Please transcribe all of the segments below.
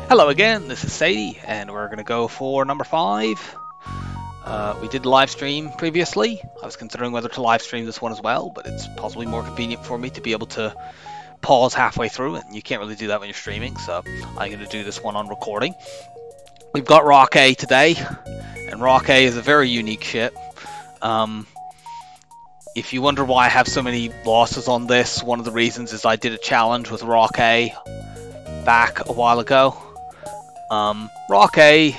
Hello again, this is Sadie, and we're going to go for number 5. We did live stream previously. I was considering whether to live stream this one as well, but it's possibly more convenient for me to be able to pause halfway through, and you can't really do that when you're streaming, so I'm going to do this one on recording. We've got Rock A today, and Rock A is a very unique ship. If you wonder why I have so many losses on this, one of the reasons is I did a challenge with Rock A back a while ago. Rock A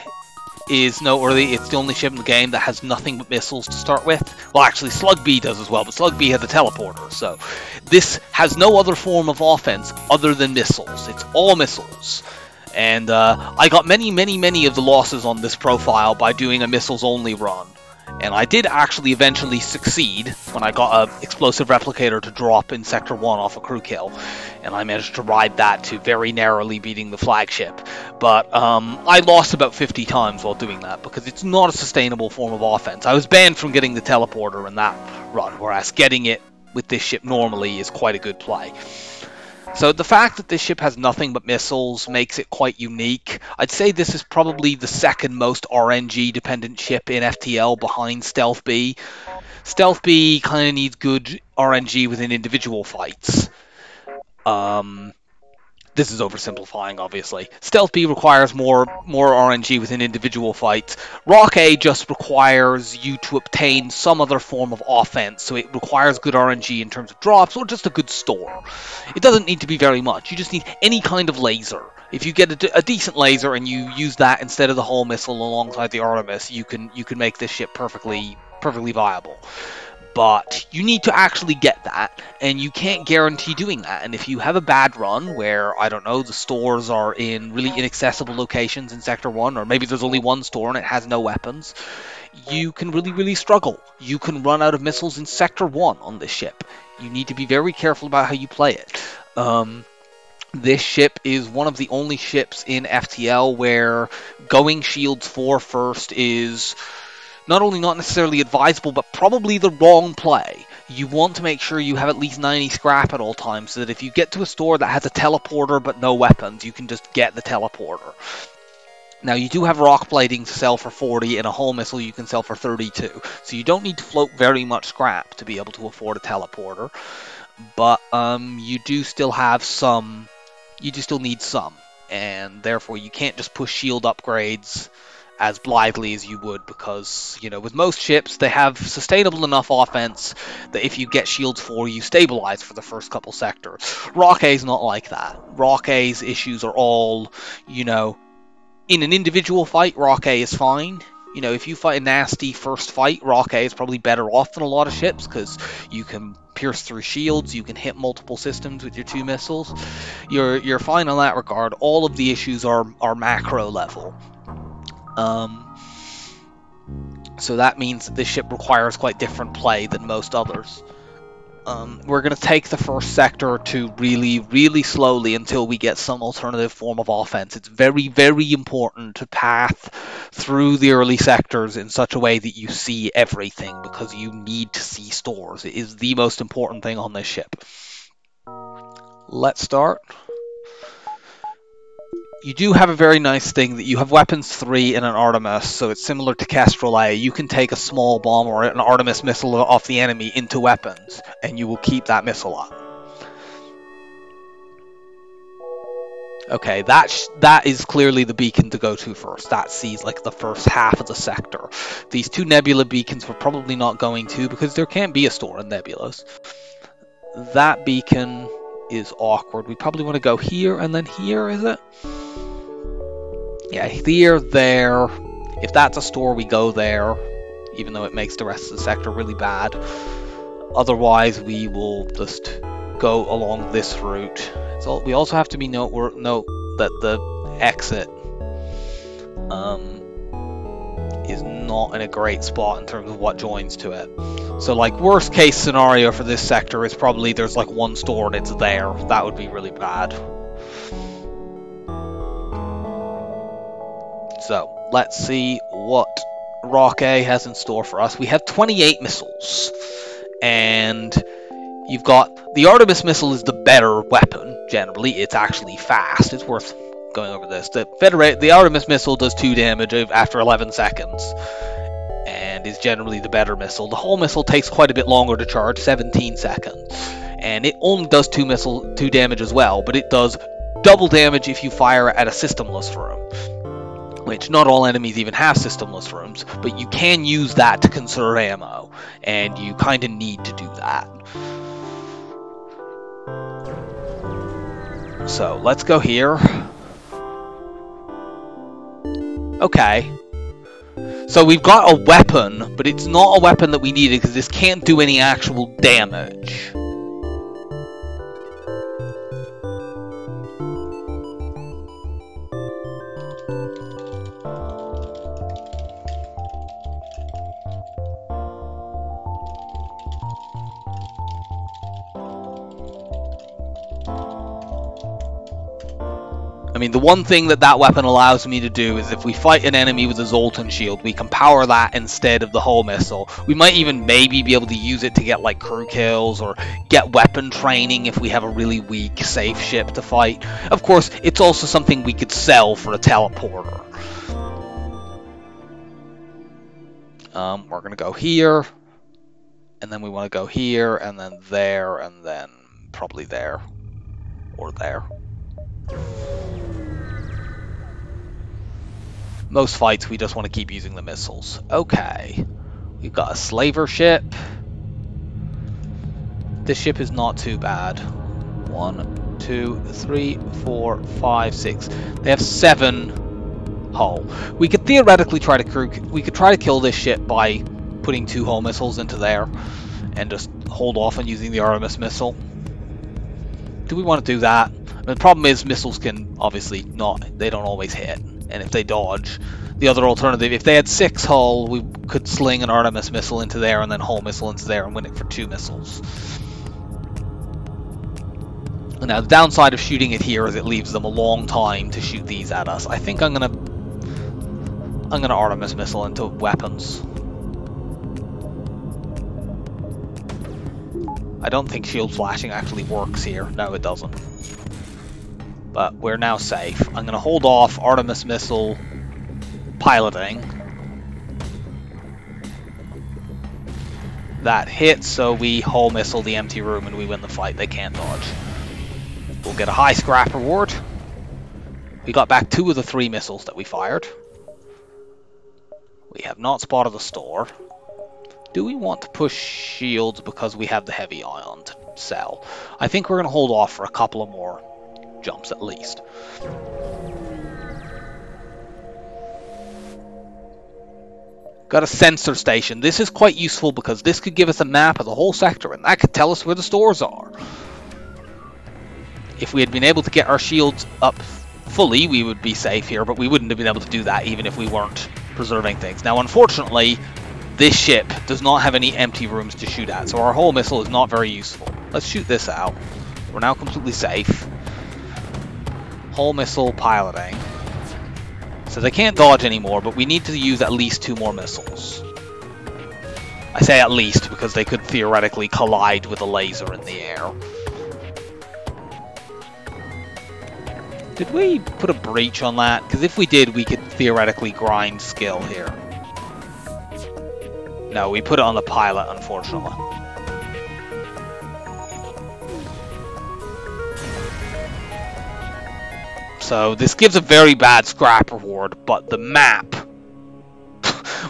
is noteworthy. It's the only ship in the game that has nothing but missiles to start with. Well, actually, Slug B does as well, but Slug B has a teleporter, so this has no other form of offense other than missiles. It's all missiles. And I got many of the losses on this profile by doing a missiles-only run. And I did actually eventually succeed when I got an explosive replicator to drop in Sector 1 off a crew kill. And I managed to ride that to very narrowly beating the flagship. But I lost about 50 times while doing that because it's not a sustainable form of offense. I was banned from getting the teleporter in that run, whereas getting it with this ship normally is quite a good play. So the fact that this ship has nothing but missiles makes it quite unique. I'd say this is probably the second most RNG dependent ship in FTL behind Stealth B. Stealth B kind of needs good RNG within individual fights. This is oversimplifying, obviously. Stealth B requires more RNG within individual fights. Rock A just requires you to obtain some other form of offense, so it requires good RNG in terms of drops or just a good store. It doesn't need to be very much. You just need any kind of laser. If you get a decent laser and you use that instead of the hull missile alongside the Artemis, you can make this ship perfectly viable. But you need to actually get that, and you can't guarantee doing that. And if you have a bad run where, I don't know, the stores are in really inaccessible locations in Sector 1, or maybe there's only one store and it has no weapons, you can really struggle. You can run out of missiles in Sector 1 on this ship. You need to be very careful about how you play it. This ship is one of the only ships in FTL where going Shields 4 first is not only not necessarily advisable, but probably the wrong play. You want to make sure you have at least 90 scrap at all times, so that if you get to a store that has a teleporter but no weapons, you can just get the teleporter. Now, you do have rock plating to sell for 40, and a hull missile you can sell for 32, so you don't need to float very much scrap to be able to afford a teleporter. But you do still have some. You do still need some, and therefore you can't just push shield upgrades as blithely as you would, because, you know, with most ships, they have sustainable enough offense that if you get shields 4, you stabilize for the first couple sectors. Rock A's not like that. Rock A's issues are all, you know, in an individual fight, Rock A is fine. You know, if you fight a nasty first fight, Rock A is probably better off than a lot of ships, because you can pierce through shields, you can hit multiple systems with your 2 missiles. You're fine on that regard. All of the issues are macro level. So that means that this ship requires quite different play than most others. We're going to take the first sector to really slowly until we get some alternative form of offense. It's very important to path through the early sectors in such a way that you see everything, because you need to see stores. It is the most important thing on this ship. Let's start. You do have a very nice thing that you have weapons 3 and an Artemis, so it's similar to Kestrel A. You can take a small bomb or an Artemis missile off the enemy into weapons, and you will keep that missile up. Okay, that is clearly the beacon to go to first. That sees like the first half of the sector. These 2 Nebula beacons we're probably not going to, because there can't be a store in Nebulas. That beacon is awkward. We probably want to go here and then here, is it? Yeah, here, there. If that's a store, we go there, even though it makes the rest of the sector really bad. Otherwise, we will just go along this route. So we also have to be note that the exit is not in a great spot in terms of what joins to it. So, like, worst case scenario for this sector is probably there's like one store and it's there. That would be really bad. So, let's see what Rock A has in store for us. We have 28 missiles, and you've got the Artemis missile is the better weapon, generally. It's actually fast. It's worth going over this. The Artemis missile does 2 damage after 11 seconds, and is generally the better missile. The hull missile takes quite a bit longer to charge, 17 seconds, and it only does 2 damage as well, but it does double damage if you fire at a systemless room, which not all enemies even have systemless rooms, but you can use that to conserve ammo, and you kind of need to do that. So let's go here. Okay. So we've got a weapon, but it's not a weapon that we needed because this can't do any actual damage. I mean, the one thing that weapon allows me to do is if we fight an enemy with a Zoltan shield, we can power that instead of the hull missile. We might even maybe be able to use it to get like crew kills or get weapon training if we have a really weak safe ship to fight. Of course, it's also something we could sell for a teleporter. We're going to go here, and then we want to go here, and then there, and then probably there, or there. Most fights, we just want to keep using the missiles. Okay. We've got a slaver ship. This ship is not too bad. 1, 2, 3, 4, 5, 6. They have 7 hull. We could theoretically try to kill this ship by putting 2 hull missiles into there and just hold off on using the Artemis missile. Do we want to do that? I mean, the problem is missiles can obviously they don't always hit. And if they dodge, the other alternative, if they had 6 hull, we could sling an Artemis missile into there and then hull missile into there and win it for 2 missiles. Now, the downside of shooting it here is it leaves them a long time to shoot these at us. I think I'm gonna Artemis missile into weapons. I don't think shield flashing actually works here. No, it doesn't. But we're now safe. I'm going to hold off Artemis missile piloting. That hits, so we hull missile the empty room and we win the fight. They can't dodge. We'll get a high scrap reward. We got back 2 of the 3 missiles that we fired. We have not spotted the store. Do we want to push shields because we have the heavy ion to sell? I think we're going to hold off for a couple of more jumps at least. Got a sensor station. This is quite useful because this could give us a map of the whole sector and that could tell us where the stores are. If we had been able to get our shields up fully, we would be safe here, but we wouldn't have been able to do that even if we weren't preserving things. Now, unfortunately, this ship does not have any empty rooms to shoot at, so our hull missile is not very useful. Let's shoot this out. We're now completely safe. Hull missile piloting. So they can't dodge anymore, but we need to use at least 2 more missiles. I say at least because they could theoretically collide with a laser in the air. Did we put a breach on that? Because if we did, we could theoretically grind skill here. No, we put it on the pilot, unfortunately. So this gives a very bad scrap reward, but the map,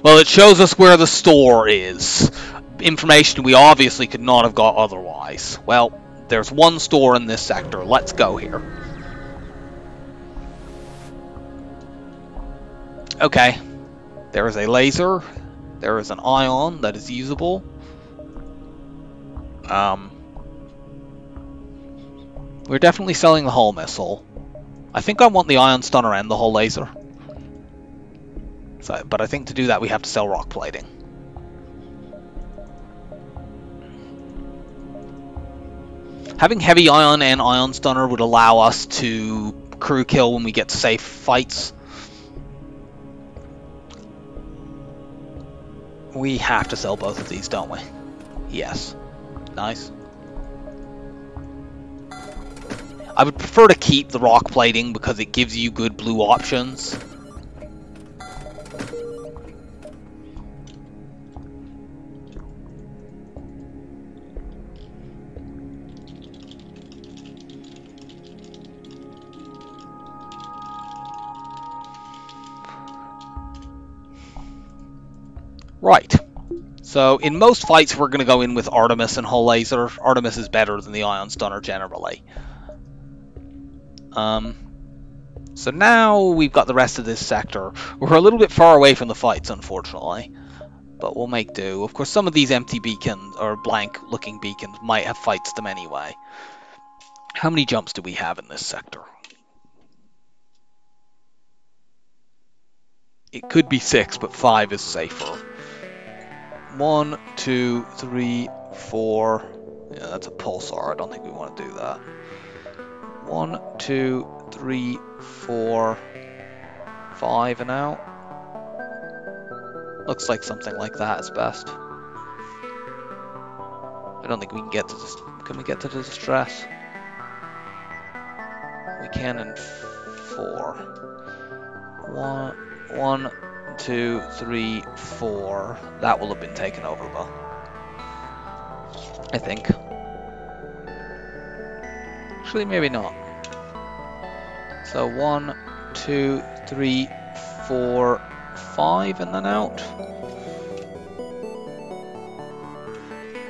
well, it shows us where the store is. Information we obviously could not have got otherwise. Well, there's 1 store in this sector. Let's go here. Okay. There is a laser. There is an ion that is usable. We're definitely selling the hull missile. I think I want the ion stunner and the hull laser. So, but I think to do that we have to sell rock plating. Having heavy ion and ion stunner would allow us to crew kill when we get to safe fights. We have to sell both of these, don't we? Yes. Nice. I would prefer to keep the rock plating because it gives you good blue options. Right. So in most fights we're going to go in with Artemis and Hull Laser. Artemis is better than the Ion Stunner generally. So now we've got the rest of this sector. We're a little bit far away from the fights, unfortunately. But we'll make do. Of course, some of these empty beacons, or blank-looking beacons, might have fights them anyway. How many jumps do we have in this sector? It could be 6, but 5 is safer. 1, 2, 3, 4. Yeah, that's a pulsar. I don't think we want to do that. 1, 2, 3, 4, 5 and out. Looks like something like that is best. I don't think we can get to this. Can we get to the distress? We can in 4. 1, 2, 3, 4. That will have been taken over though. I think. Actually, maybe not. So 1, 2, 3, 4, 5 and then out.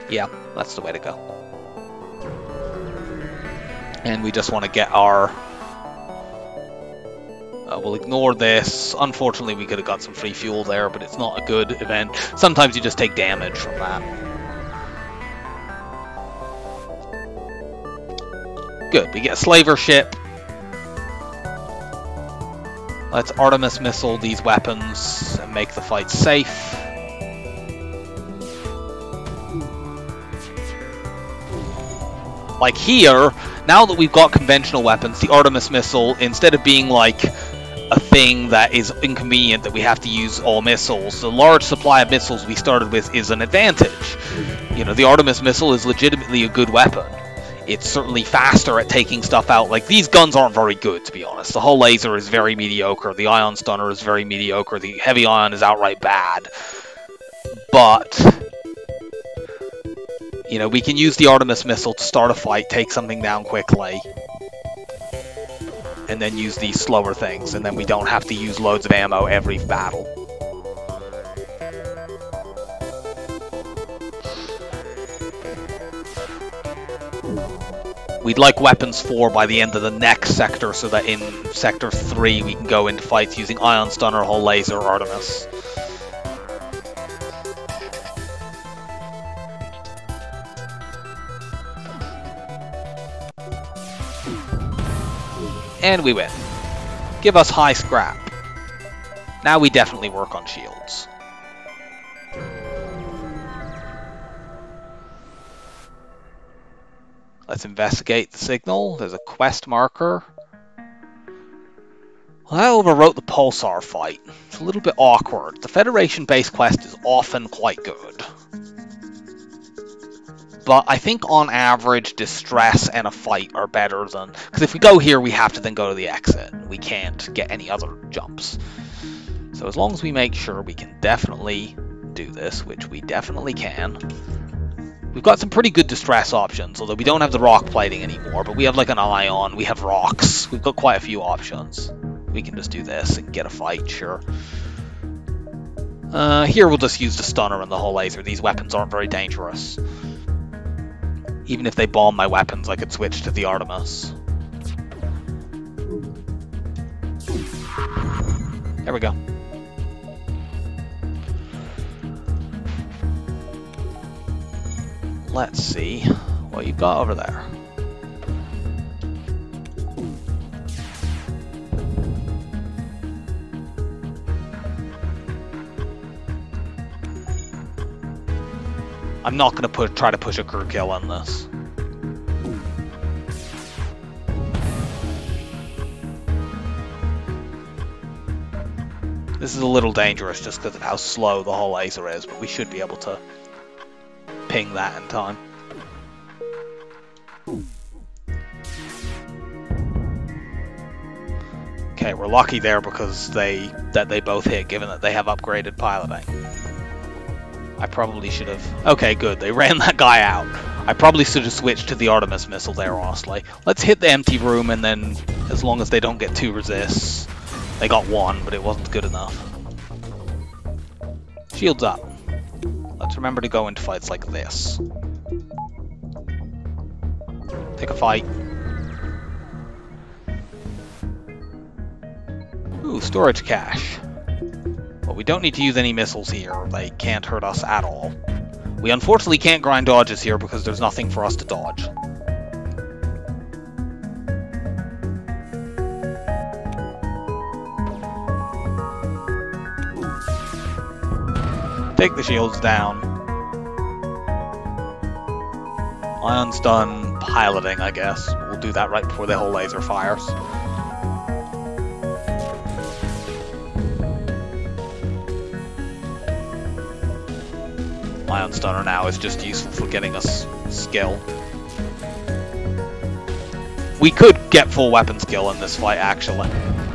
Yeah, that's the way to go. And we just want to get our... we'll ignore this. Unfortunately, we could have got some free fuel there, but it's not a good event. Sometimes you just take damage from that. Good, we get a slaver ship. Let's Artemis missile these weapons and make the fight safe. Like here, now that we've got conventional weapons, the Artemis missile, instead of being like a thing that is inconvenient that we have to use all missiles, the large supply of missiles we started with is an advantage. You know, the Artemis missile is legitimately a good weapon. It's certainly faster at taking stuff out. Like, these guns aren't very good, to be honest. The Hull Laser is very mediocre. The Ion Stunner is very mediocre. The Heavy Ion is outright bad. But, you know, we can use the Artemis missile to start a fight, take something down quickly, and then use these slower things. And then we don't have to use loads of ammo every battle. We'd like weapons 4 by the end of the next sector, so that in sector 3 we can go into fights using Ion Stunner, Hull Laser, Artemis. And we win. Give us high scrap. Now we definitely work on shields. Let's investigate the signal. There's a quest marker. Well, I overwrote the pulsar fight. It's a little bit awkward. The Federation-based quest is often quite good. But I think on average, distress and a fight are better than... Because if we go here, we have to then go to the exit. We can't get any other jumps. So as long as we make sure we can definitely do this, which we definitely can... We've got some pretty good distress options, although we don't have the rock plating anymore, but we have like an ion, we have rocks, we've got quite a few options. We can just do this and get a fight, sure. Here we'll just use the stunner and the Hull Laser. These weapons aren't very dangerous. Even if they bomb my weapons, I could switch to the Artemis. There we go. Let's see what you've got over there. I'm not going to try to push a crew kill on this. This is a little dangerous just because of how slow the Hull Laser is, but we should be able to ping that in time. Okay, we're lucky there because they both hit, given that they have upgraded piloting. I probably should have... Okay, good. They ran that guy out. I probably should have switched to the Artemis missile there, honestly. Let's hit the empty room, and then, as long as they don't get 2 resists... They got 1, but it wasn't good enough. Shields up. Let's remember to go into fights like this. Take a fight. Ooh, storage cache. But we don't need to use any missiles here. They can't hurt us at all. We unfortunately can't grind dodges here because there's nothing for us to dodge. Take the shields down. Ion stun, piloting, I guess. We'll do that right before the whole laser fires. Ion Stunner now is just useful for getting us skill. We could get full weapon skill in this fight, actually.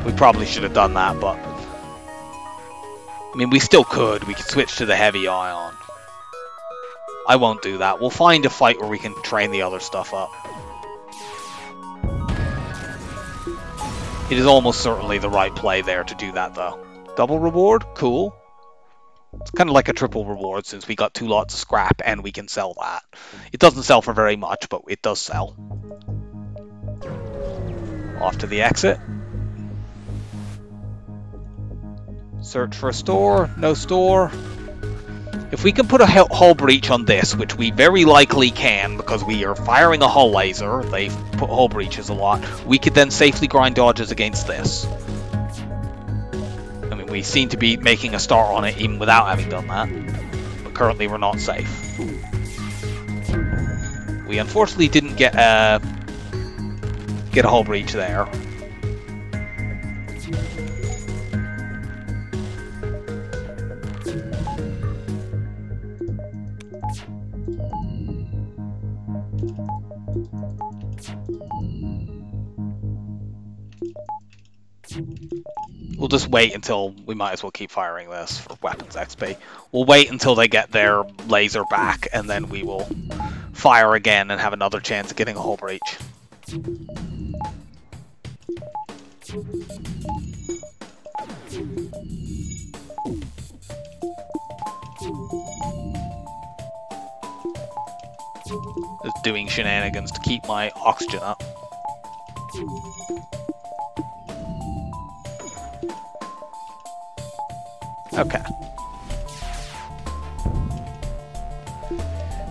We probably should have done that, but... I mean, we still could. We could switch to the heavy ion. I won't do that. We'll find a fight where we can train the other stuff up. It is almost certainly the right play there to do that, though. Double reward? Cool. It's kind of like a triple reward since we got 2 lots of scrap and we can sell that. It doesn't sell for very much, but it does sell. Off to the exit. Search for a store. No store. If we can put a hull breach on this, which we very likely can because we are firing a hull laser, they've put hull breaches a lot, we could then safely grind dodges against this. I mean, we seem to be making a start on it even without having done that, but currently we're not safe. We unfortunately didn't get a hull breach there. We'll just wait until... We might as well keep firing this for weapons XP. We'll wait until they get their laser back, and then we will fire again and have another chance of getting a hull breach. Just doing shenanigans to keep my oxygen up. Okay.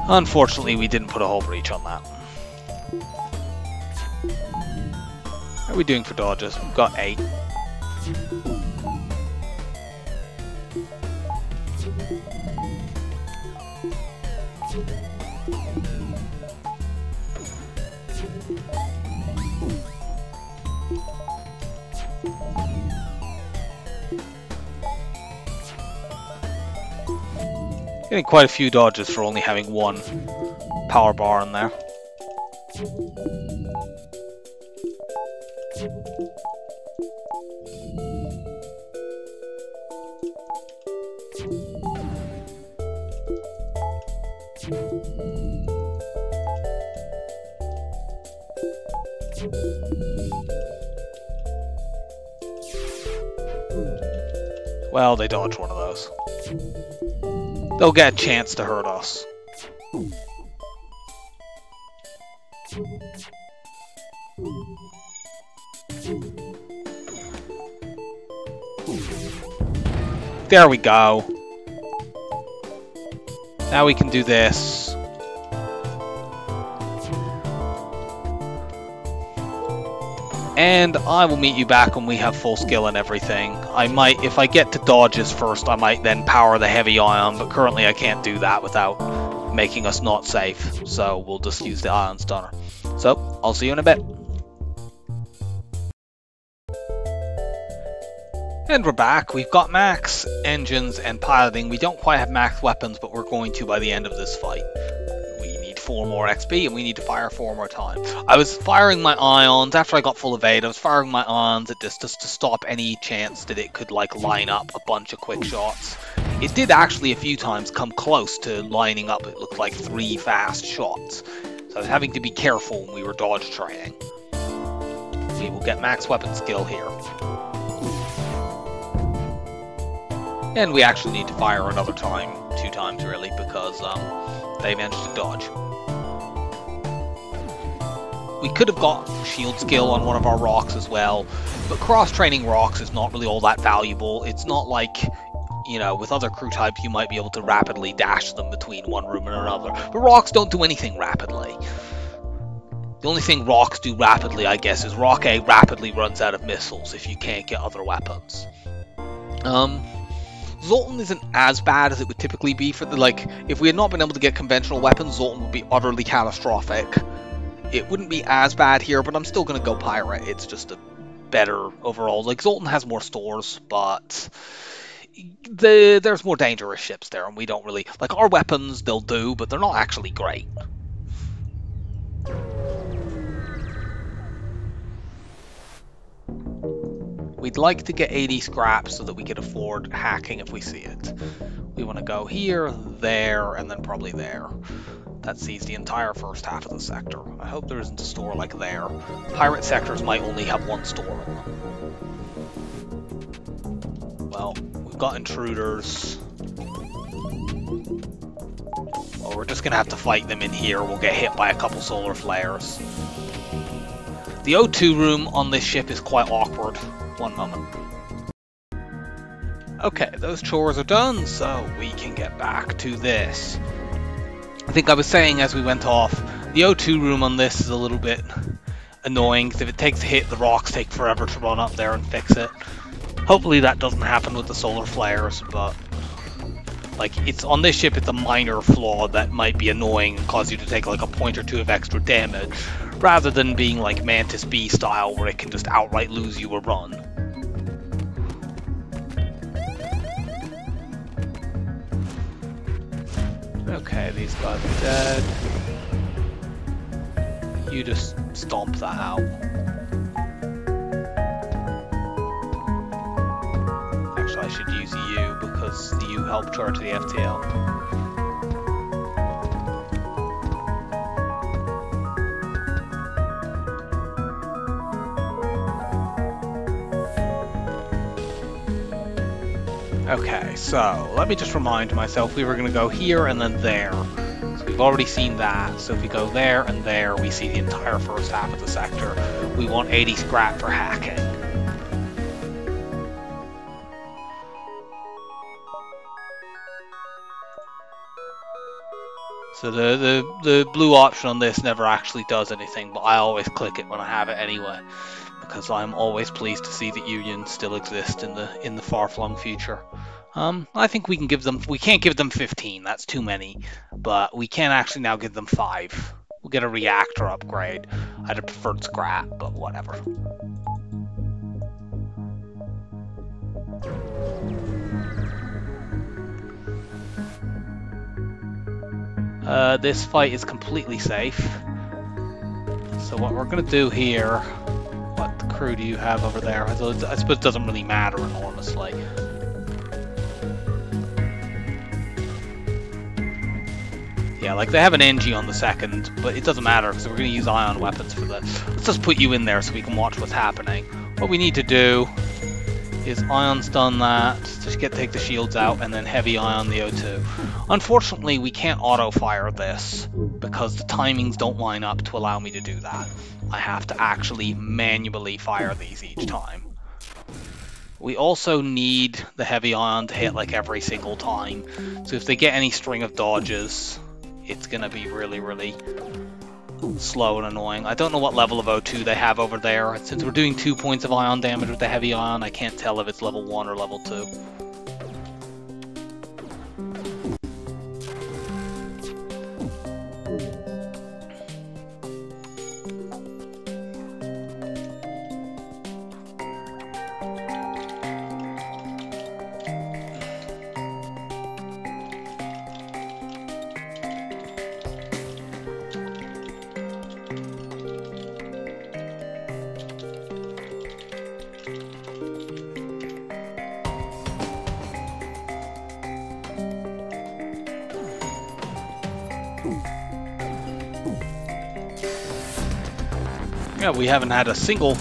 Unfortunately, we didn't put a hull breach on that. How are we doing for dodges? We've got 8. Getting quite a few dodges for only having 1 power bar in there. Well, they dodged one of those. They'll get a chance to hurt us. There we go. Now we can do this. And I will meet you back when we have full skill and everything. I might, if I get to dodges first, I might then power the heavy ion, but currently I can't do that without making us not safe. So we'll just use the ion stunner. So, I'll see you in a bit. And we're back. We've got max engines and piloting. We don't quite have max weapons, but we're going to by the end of this fight. We need 4 more XP, and we need to fire 4 more times. I was firing my ions after I got full evade. I was firing my ions at distance to stop any chance that it could like line up a bunch of quick shots. It did actually a few times come close to lining up. It looked like 3 fast shots. So I was having to be careful when we were dodge training. We will get max weapon skill here. And we actually need to fire another time, 2 times really, because they managed to dodge. We could have got shield skill on one of our rocks as well, but cross-training rocks is not really all that valuable. It's not like, you know, with other crew types you might be able to rapidly dash them between one room and another, but rocks don't do anything rapidly. The only thing rocks do rapidly, I guess, is Rock A rapidly runs out of missiles if you can't get other weapons. Zoltan isn't as bad as it would typically be for the, like, if we had not been able to get conventional weapons, Zoltan would be utterly catastrophic. It wouldn't be as bad here, but I'm still going to go Pirate. It's just a better overall. Like, Zoltan has more stores, but there's more dangerous ships there, and we don't really, like, our weapons, they'll do, but they're not actually great. We'd like to get 80 scraps so that we can afford hacking if we see it. We want to go here, there, and then probably there. That sees the entire first half of the sector. I hope there isn't a store like there. Pirate sectors might only have 1 store in them. Well, we've got intruders. Well, we're just going to have to fight them in here. We'll get hit by a couple solar flares. The O2 room on this ship is quite awkward. One moment. Okay, those chores are done, so we can get back to this. I think I was saying as we went off, the O2 room on this is a little bit annoying, because if it takes a hit, the rocks take forever to run up there and fix it. Hopefully that doesn't happen with the solar flares, but like, it's on this ship, it's a minor flaw that might be annoying and cause you to take like a point or 2 of extra damage, rather than being like Mantis B style, where it can just outright lose you a run. Okay, these guys are dead. You just stomp that out. Actually, I should use you, because you help charge the FTL. Okay, so let me just remind myself we were going to go here and then there. So we've already seen that. So if we go there and there, we see the entire first half of the sector. We want 80 scrap for hacking. So the blue option on this never actually does anything, but I always click it when I have it anyway, because I'm always pleased to see that unions still exist in the far-flung future. I think we can give them, we can't give them 15, that's too many, but we can actually now give them 5. We'll get a reactor upgrade. I'd have preferred scrap, but whatever. This fight is completely safe. So what we're going to do here, what crew do you have over there? I suppose it doesn't really matter enormously. Yeah, like they have an NG on the second, but it doesn't matter because we're going to use ion weapons for that. Let's just put you in there so we can watch what's happening. What we need to do is ion stun that, just take the shields out, and then heavy ion the O2. Unfortunately, we can't auto-fire this because the timings don't line up to allow me to do that. I have to actually manually fire these each time. We also need the heavy ion to hit like every single time. So if they get any string of dodges, it's going to be really, really slow and annoying. I don't know what level of O2 they have over there. Since we're doing 2 points of ion damage with the heavy ion, I can't tell if it's level 1 or level 2. Yeah, we haven't had a single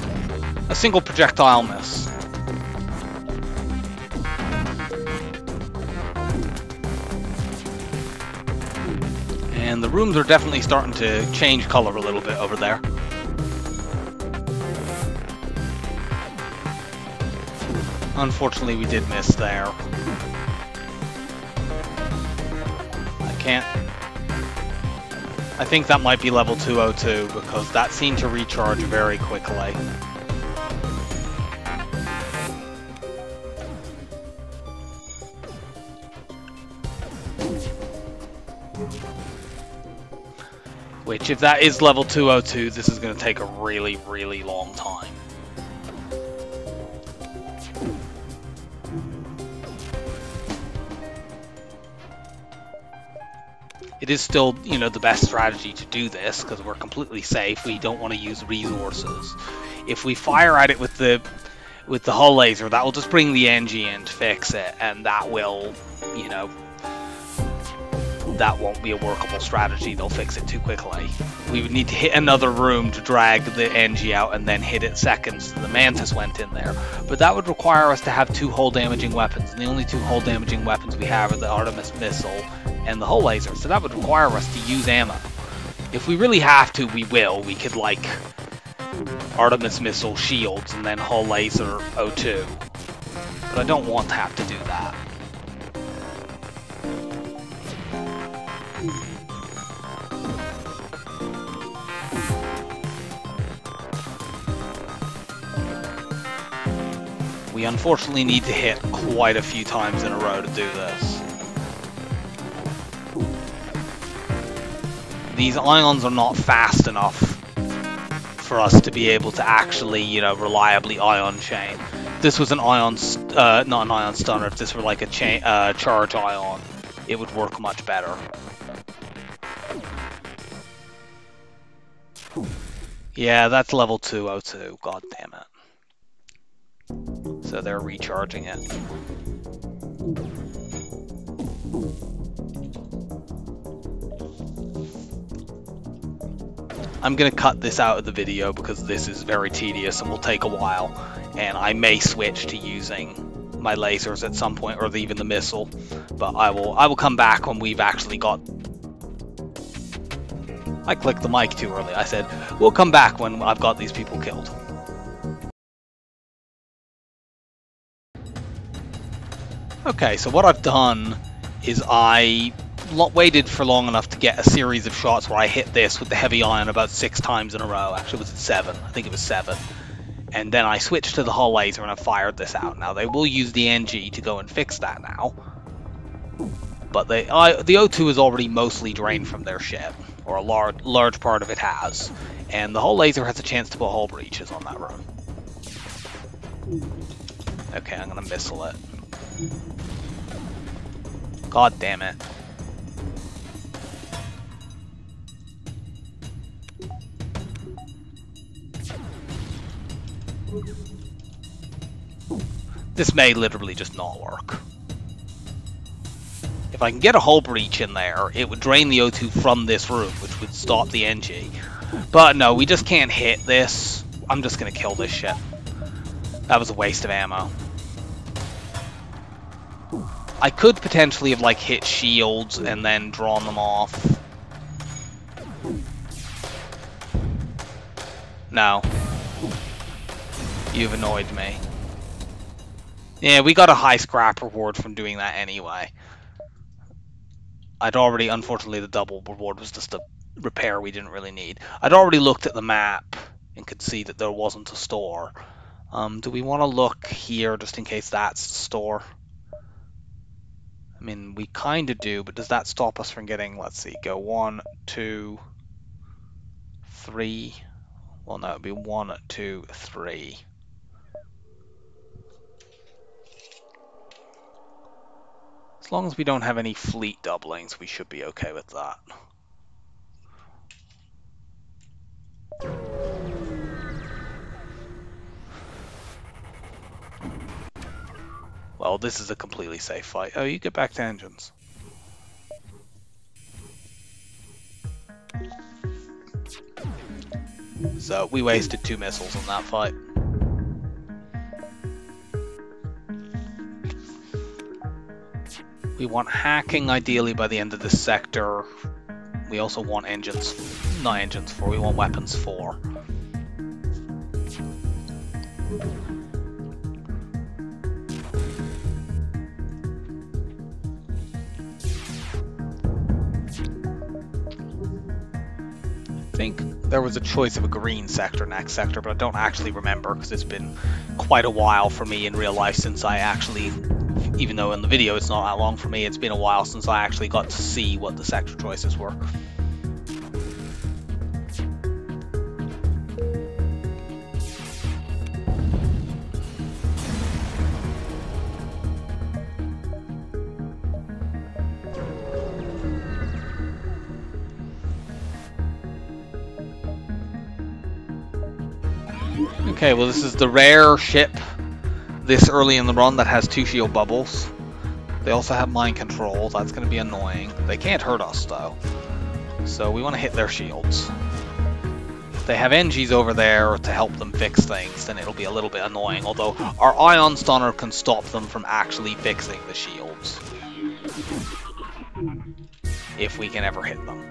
projectile miss. And the rooms are definitely starting to change color a little bit over there. Unfortunately, we did miss there. I think that might be level 202 because that seemed to recharge very quickly. Which, if that is level 202, this is going to take a really, really long time. It is still, you know, the best strategy to do this because we're completely safe. We don't want to use resources. If we fire at it with the hull laser, that will just bring the NG in to fix it, and that will, you know, that won't be a workable strategy. They'll fix it too quickly. We would need to hit another room to drag the NG out and then hit it second so the Mantis went in there. But that would require us to have 2 hull damaging weapons, and the only 2 hull damaging weapons we have are the Artemis missile and the hull laser, so that would require us to use ammo. If we really have to, we will. We could, like, Artemis missile shields and then hull laser O2. But I don't want to have to do that. We unfortunately need to hit quite a few times in a row to do this. These ions are not fast enough for us to be able to actually, you know, reliably ion chain. If this was an ion, not an ion stunner, if this were like a charge ion, it would work much better. Yeah, that's level 202, god damn it. So they're recharging it. I'm going to cut this out of the video because this is very tedious and will take a while, and I may switch to using my lasers at some point, or even the missile, but I will come back when we've actually got... I clicked the mic too early. I said, we'll come back when I've got these people killed. Okay, so what I've done is I waited for long enough to get a series of shots where I hit this with the heavy ion about 6 times in a row. Actually, was it 7? I think it was 7. And then I switched to the hull laser and I fired this out. Now, they will use the NG to go and fix that now. But the O2 is already mostly drained from their ship, or a large part of it has. And the hull laser has a chance to put hull breaches on that room. Okay, I'm going to missile it. God damn it. This may literally just not work. If I can get a hull breach in there, it would drain the O2 from this room, which would stop the NG. But no, we just can't hit this. I'm just gonna kill this shit. That was a waste of ammo. I could potentially have, like, hit shields and then drawn them off. No. You've annoyed me. Yeah, we got a high scrap reward from doing that anyway. Unfortunately, the double reward was just a repair we didn't really need. I'd already looked at the map and could see that there wasn't a store. Do we want to look here just in case that's the store? I mean, we kind of do, but does that stop us from getting, let's see, go 1, 2, 3. Well, no, it'd be 1, 2, 3. As long as we don't have any fleet doublings, we should be okay with that. Well, this is a completely safe fight. Oh, you get back to engines. So we wasted 2 missiles in that fight. We want hacking ideally by the end of this sector. We also want engines, not engines 4, we want weapons 4. I think there was a choice of a green sector next sector, but I don't actually remember because it's been quite a while for me in real life since I actually, even though in the video it's not that long for me, it's been a while since I actually got to see what the sector choices were. Okay, well this is the rare ship this early in the run that has 2 shield bubbles. They also have mind control, that's going to be annoying. They can't hurt us though, so we want to hit their shields. If they have NGs over there to help them fix things, then it'll be a little bit annoying, although our ion stunner can stop them from actually fixing the shields. If we can ever hit them.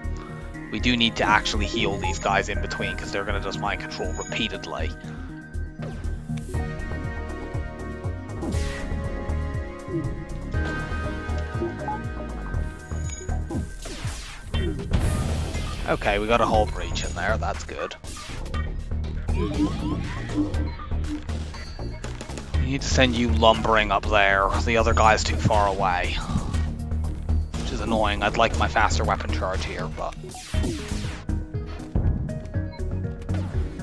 We do need to actually heal these guys in between because they're going to just mind control repeatedly. Okay, we got a hull breach in there, that's good. We need to send you lumbering up there, the other guy's too far away. Which is annoying, I'd like my faster weapon charge here, but...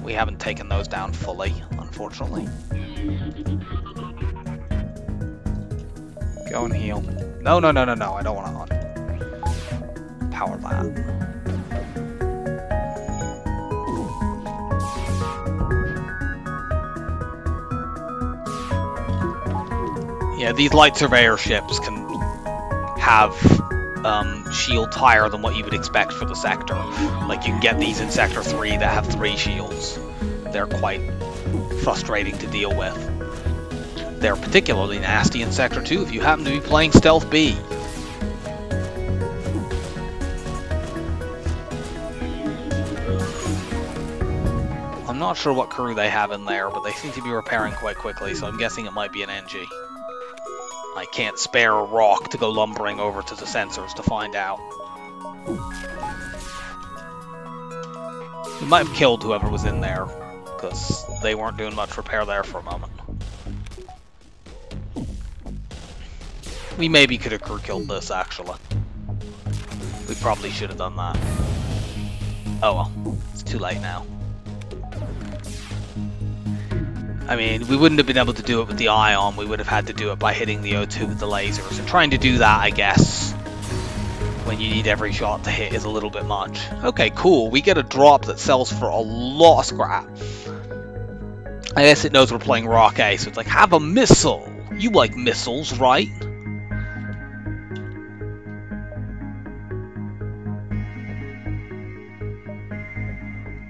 we haven't taken those down fully, unfortunately. Go and heal. No, I don't want to power that. Yeah, these light surveyor ships can have shields higher than what you would expect for the sector. Like you can get these in Sector 3 that have 3 shields. They're quite frustrating to deal with. They're particularly nasty in Sector 2 if you happen to be playing Stealth B. I'm not sure what crew they have in there, but they seem to be repairing quite quickly, so I'm guessing it might be an NG. I can't spare a rock to go lumbering over to the sensors to find out. We might have killed whoever was in there, because they weren't doing much repair there for a moment. We maybe could have crew killed this, actually. We probably should have done that. Oh well, it's too late now. I mean, we wouldn't have been able to do it with the ion, we would have had to do it by hitting the O2 with the lasers. And trying to do that, I guess, when you need every shot to hit is a little bit much. Okay, cool, we get a drop that sells for a lot of scrap. I guess it knows we're playing Rock A, so it's like, have a missile! You like missiles, right?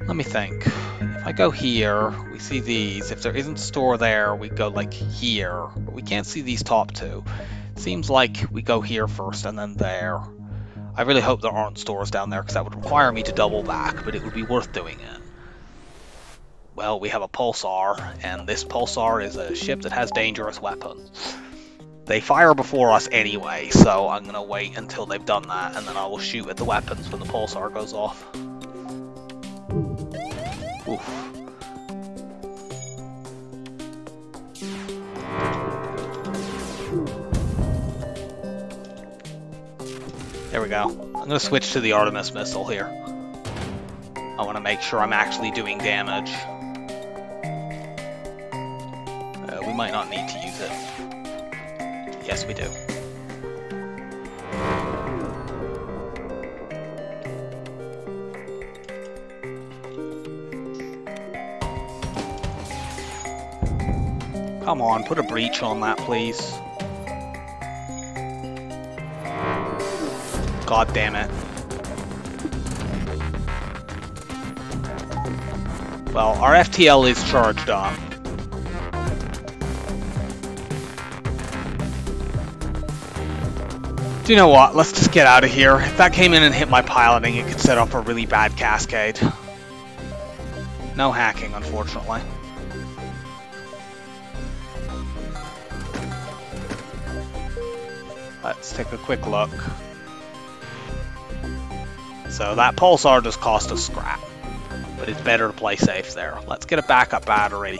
Let me think. If I go here, we see these. If there isn't a store there, we go like here. But we can't see these top 2. It seems like we go here first and then there. I really hope there aren't stores down there because that would require me to double back, but it would be worth doing it. Well, we have a pulsar, and this pulsar is a ship that has dangerous weapons. They fire before us anyway, so I'm going to wait until they've done that, and then I will shoot at the weapons when the pulsar goes off. Oof. There we go. I'm going to switch to the Artemis missile here. I want to make sure I'm actually doing damage. We might not need to use it. Yes, we do. Come on, put a breach on that, please. God damn it. Well, our FTL is charged up. Do you know what? Let's just get out of here. If that came in and hit my piloting, it could set up a really bad cascade. No hacking, unfortunately. Let's take a quick look. So that pulsar just cost us scrap, but it's better to play safe there. Let's get a backup battery.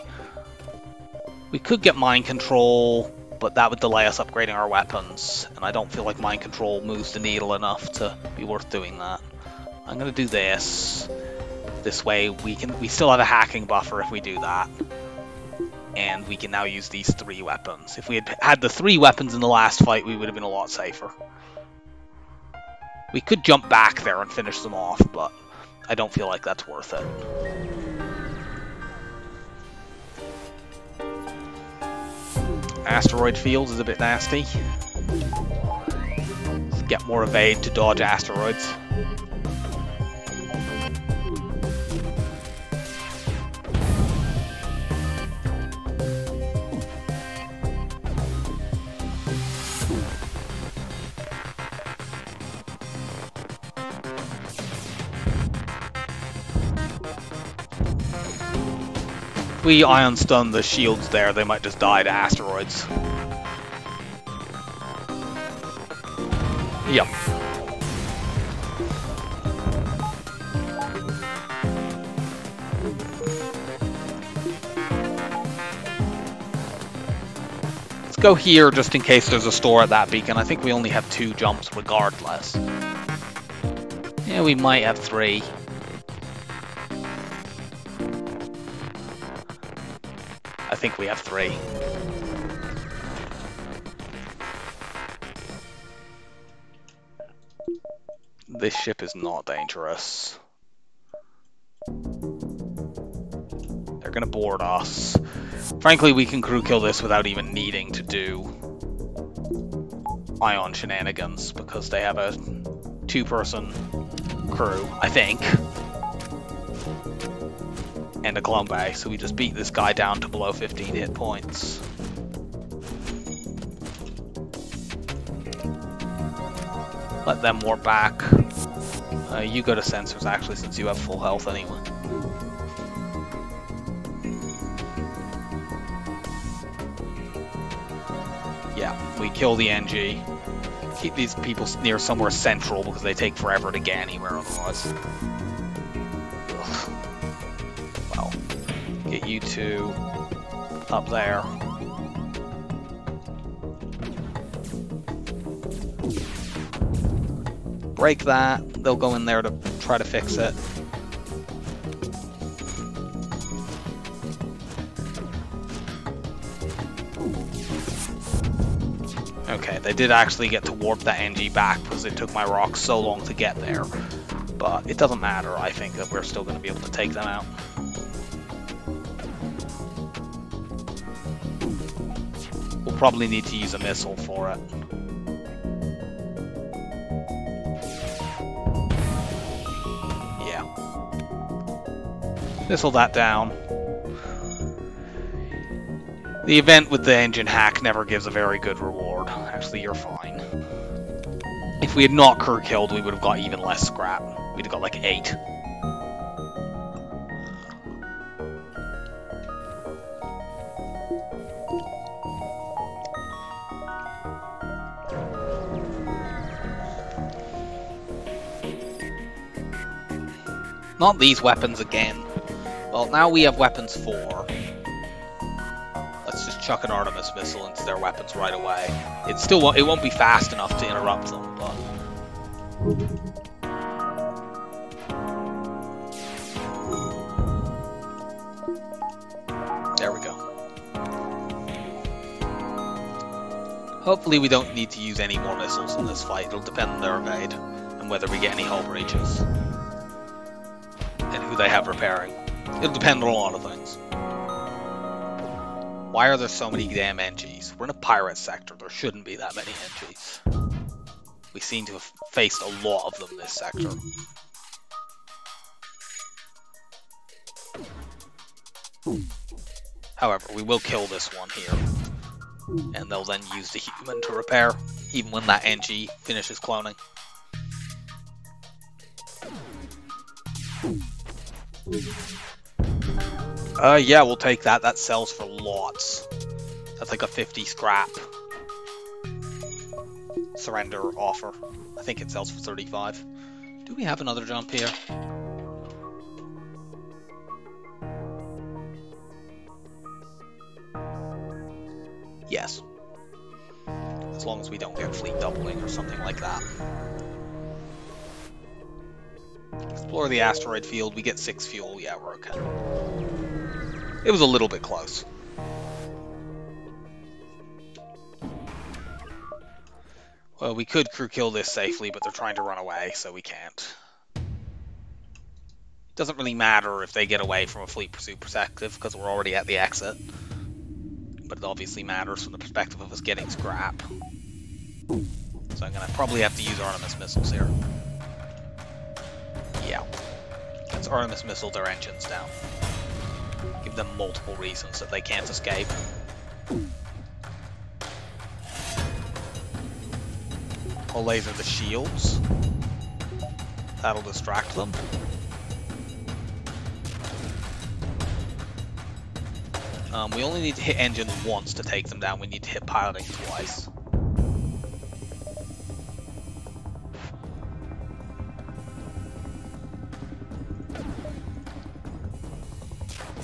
We could get mind control, but that would delay us upgrading our weapons, and I don't feel like mind control moves the needle enough to be worth doing that. I'm gonna do this. This way we still have a hacking buffer if we do that. And we can now use these 3 weapons. If we had had the 3 weapons in the last fight, we would have been a lot safer. We could jump back there and finish them off, but I don't feel like that's worth it. Asteroid fields is a bit nasty. Let's get more evade to dodge asteroids. If we ion stun the shields there, they might just die to asteroids. Yep. Let's go here just in case there's a store at that beacon. I think we only have 2 jumps regardless. Yeah, we might have 3. I think we have 3. This ship is not dangerous. They're gonna board us. Frankly, we can crew kill this without even needing to do ion shenanigans because they have a 2-person crew, I think. And a clone bay, so we just beat this guy down to below 15 hit points. Let them warp back. You go to sensors actually, since you have full health anyway. Yeah, we kill the NG. Keep these people near somewhere central because they take forever to get anywhere otherwise. Well, get you 2 up there. Break that. They'll go in there to try to fix it. Okay, they did actually get to warp that NG back because it took my rocks so long to get there. But it doesn't matter, I think that we're still going to be able to take them out. We'll probably need to use a missile for it. Missile that down. The event with the engine hack never gives a very good reward. Actually, you're fine. If we had not crew killed, we would have got even less scrap. We'd have got like 8. Not these weapons again. Well, now we have weapons 4. Let's just chuck an Artemis missile into their weapons right away. It still won't, it won't be fast enough to interrupt them, but there we go. Hopefully we don't need to use any more missiles in this fight. It'll depend on their evade and whether we get any hull breaches and who they have repairing. It'll depend on a lot of things. Why are there so many damn NGs? We're in a pirate sector. There shouldn't be that many NGs. We seem to have faced a lot of them this sector. However, we will kill this one here, and they'll then use the human to repair, even when that NG finishes cloning. Yeah, we'll take that. That sells for lots. That's like a 50 scrap surrender offer. I think it sells for 35. Do we have another jump here? Yes. As long as we don't get fleet doubling or something like that. Explore the asteroid field. We get 6 fuel. Yeah, we're okay. It was a little bit close. Well, we could crew kill this safely, but they're trying to run away, so we can't. It doesn't really matter if they get away from a fleet pursuit perspective, because we're already at the exit. But it obviously matters from the perspective of us getting scrap. So I'm going to probably have to use Artemis missiles here. Yeah. Let's Artemis missile their engines down. Give them multiple reasons that they can't escape. I'll laser the shields. That'll distract them. We only need to hit engines once to take them down. We need to hit piloting twice.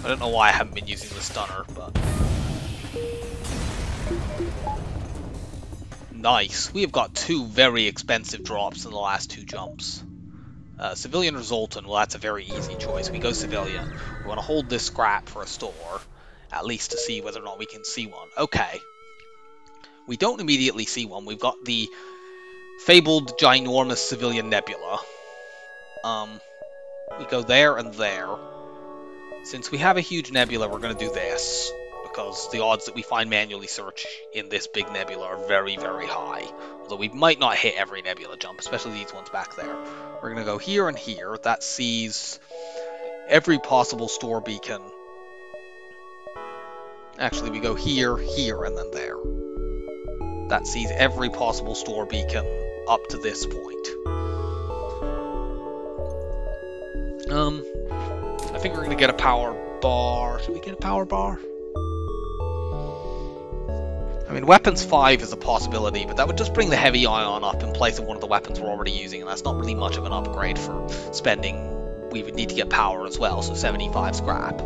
I don't know why I haven't been using the stunner, but... Nice. We have got 2 very expensive drops in the last 2 jumps. Civilian or Zoltan, well, that's a very easy choice. We go Civilian. We want to hold this scrap for a store, at least to see whether or not we can see one. Okay. We don't immediately see one. We've got the fabled ginormous Civilian Nebula. We go there and there. Since we have a huge nebula, we're going to do this, because the odds that we find manually search in this big nebula are very, very high. Although we might not hit every nebula jump, especially these ones back there. We're going to go here and here. That sees every possible store beacon. Actually, we go here, here, and then there. That sees every possible store beacon up to this point. I think we're going to get a power bar. Should we get a power bar? I mean, weapons 5 is a possibility, but that would just bring the heavy ion up in place of one of the weapons we're already using, and that's not really much of an upgrade for spending. We would need to get power as well, so 75 scrap.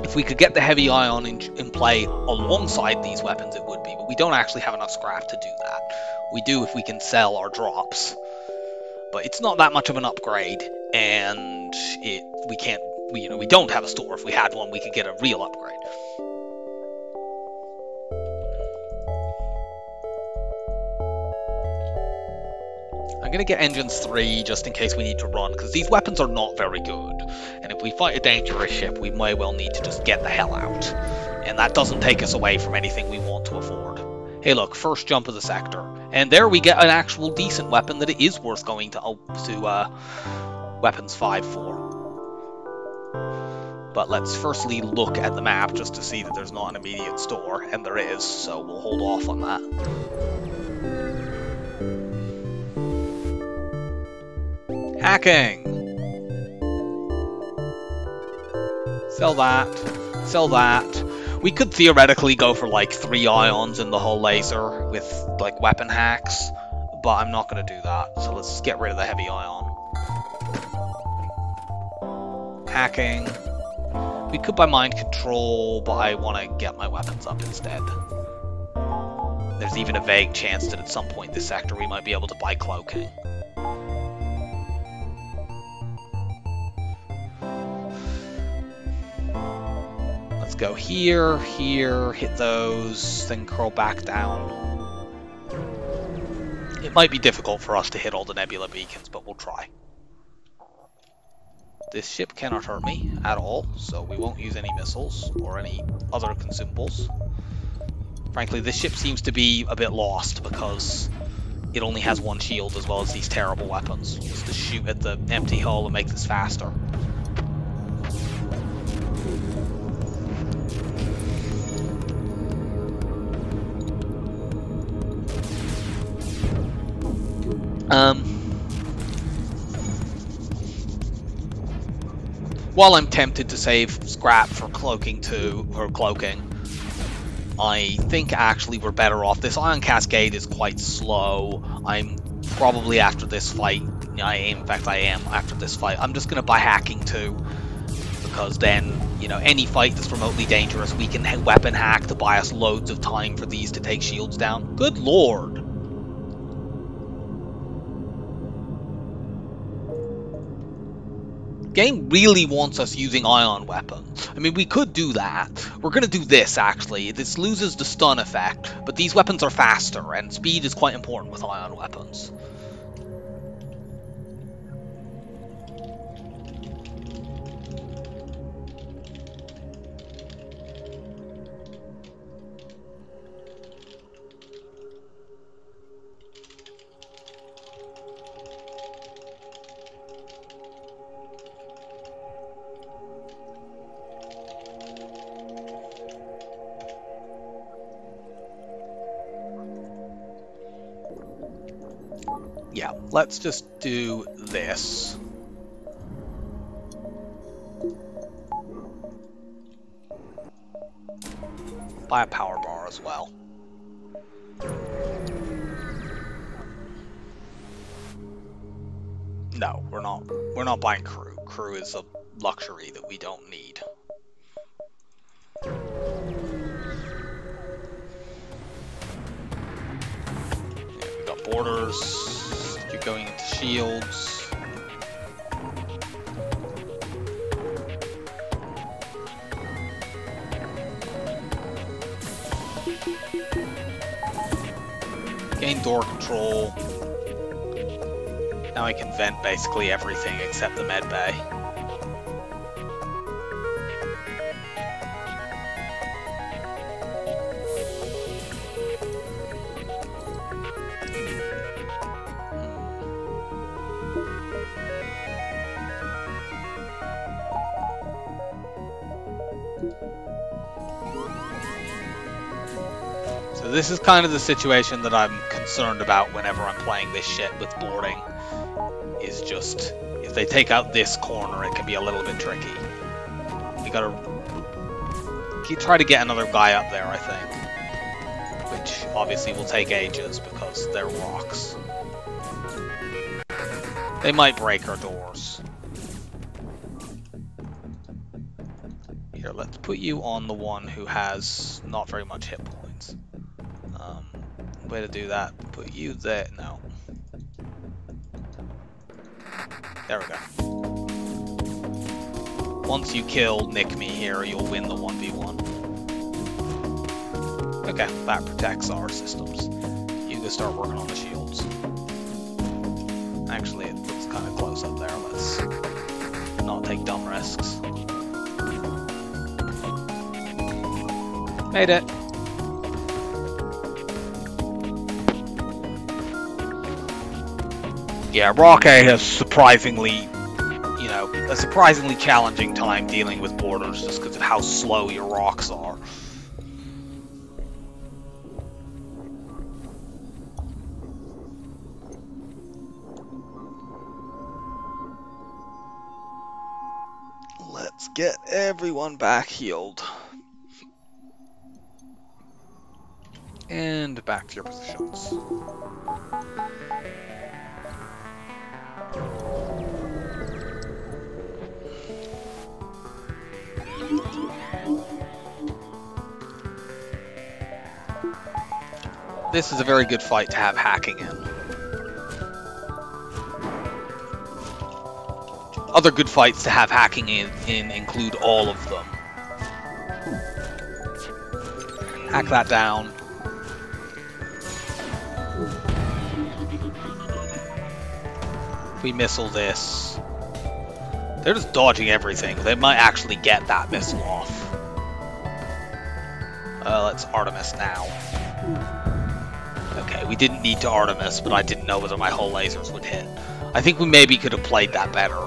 If we could get the heavy ion in play alongside these weapons, it would be, but we don't actually have enough scrap to do that. We do if we can sell our drops, but it's not that much of an upgrade, and we don't have a store. If we had one, we could get a real upgrade. I'm going to get engines 3 just in case we need to run, because these weapons are not very good. And if we fight a dangerous ship, we may well need to just get the hell out. And that doesn't take us away from anything we want to afford. Hey look, first jump of the sector. And there we get an actual decent weapon that it is worth going to weapons 5 for. But let's firstly look at the map just to see that there's not an immediate store, and there is, so we'll hold off on that. Hacking! Sell that. Sell that. We could theoretically go for like 3 ions in the hull laser with like weapon hacks, but I'm not going to do that, so let's get rid of the heavy ion. Hacking. We could buy mind control, but I want to get my weapons up instead. There's even a vague chance that at some point this sector we might be able to buy cloaking. Let's go here, here, hit those, then curl back down. It might be difficult for us to hit all the nebula beacons, but we'll try. This ship cannot hurt me at all, so we won't use any missiles or any other consumables. Frankly, this ship seems to be a bit lost because it only has 1 shield as well as these terrible weapons. Just to shoot at the empty hull and make this faster. While I'm tempted to save scrap for cloaking I think actually we're better off. This Ion Cascade is quite slow. I'm probably after this fight. In fact, I am after this fight. I'm just gonna buy hacking too, because then, you know, any fight that's remotely dangerous, we can weapon hack to buy us loads of time for these to take shields down. Good lord. Game really wants us using ion weapons. I mean, we could do that. We're going to do this, actually. This loses the stun effect, but these weapons are faster, and speed is quite important with ion weapons. Yeah, let's just do this. Buy a power bar as well. No, we're not buying crew. Crew is a luxury that we don't need. Yeah, we got borders. Keep going into shields. Gain door control. Now I can vent basically everything except the med bay. So this is kind of the situation that I'm concerned about whenever I'm playing this shit with boarding. Is just, if they take out this corner, it can be a little bit tricky. We gotta try to get another guy up there, I think. Which obviously will take ages because they're rocks. They might break our doors. Here, let's put you on the one who has not very much hit points. Way to do that. Put you there. No. There we go. Once you kill Nick Me here, you'll win the 1v1. Okay, that protects our systems. You can start working on the shields. Actually, it looks kind of close up there. Let's not take dumb risks. Made it. Yeah, Rock A has surprisingly, you know, a surprisingly challenging time dealing with borders just because of how slow your rocks are. Let's get everyone back healed. And back to your positions. This is a very good fight to have hacking in. Other good fights to have hacking in include all of them. Hack that down. We missile this. They're just dodging everything. They might actually get that missile off. Let's Artemis now. Okay, we didn't need to Artemis, but I didn't know whether my hull lasers would hit. I think we maybe could have played that better.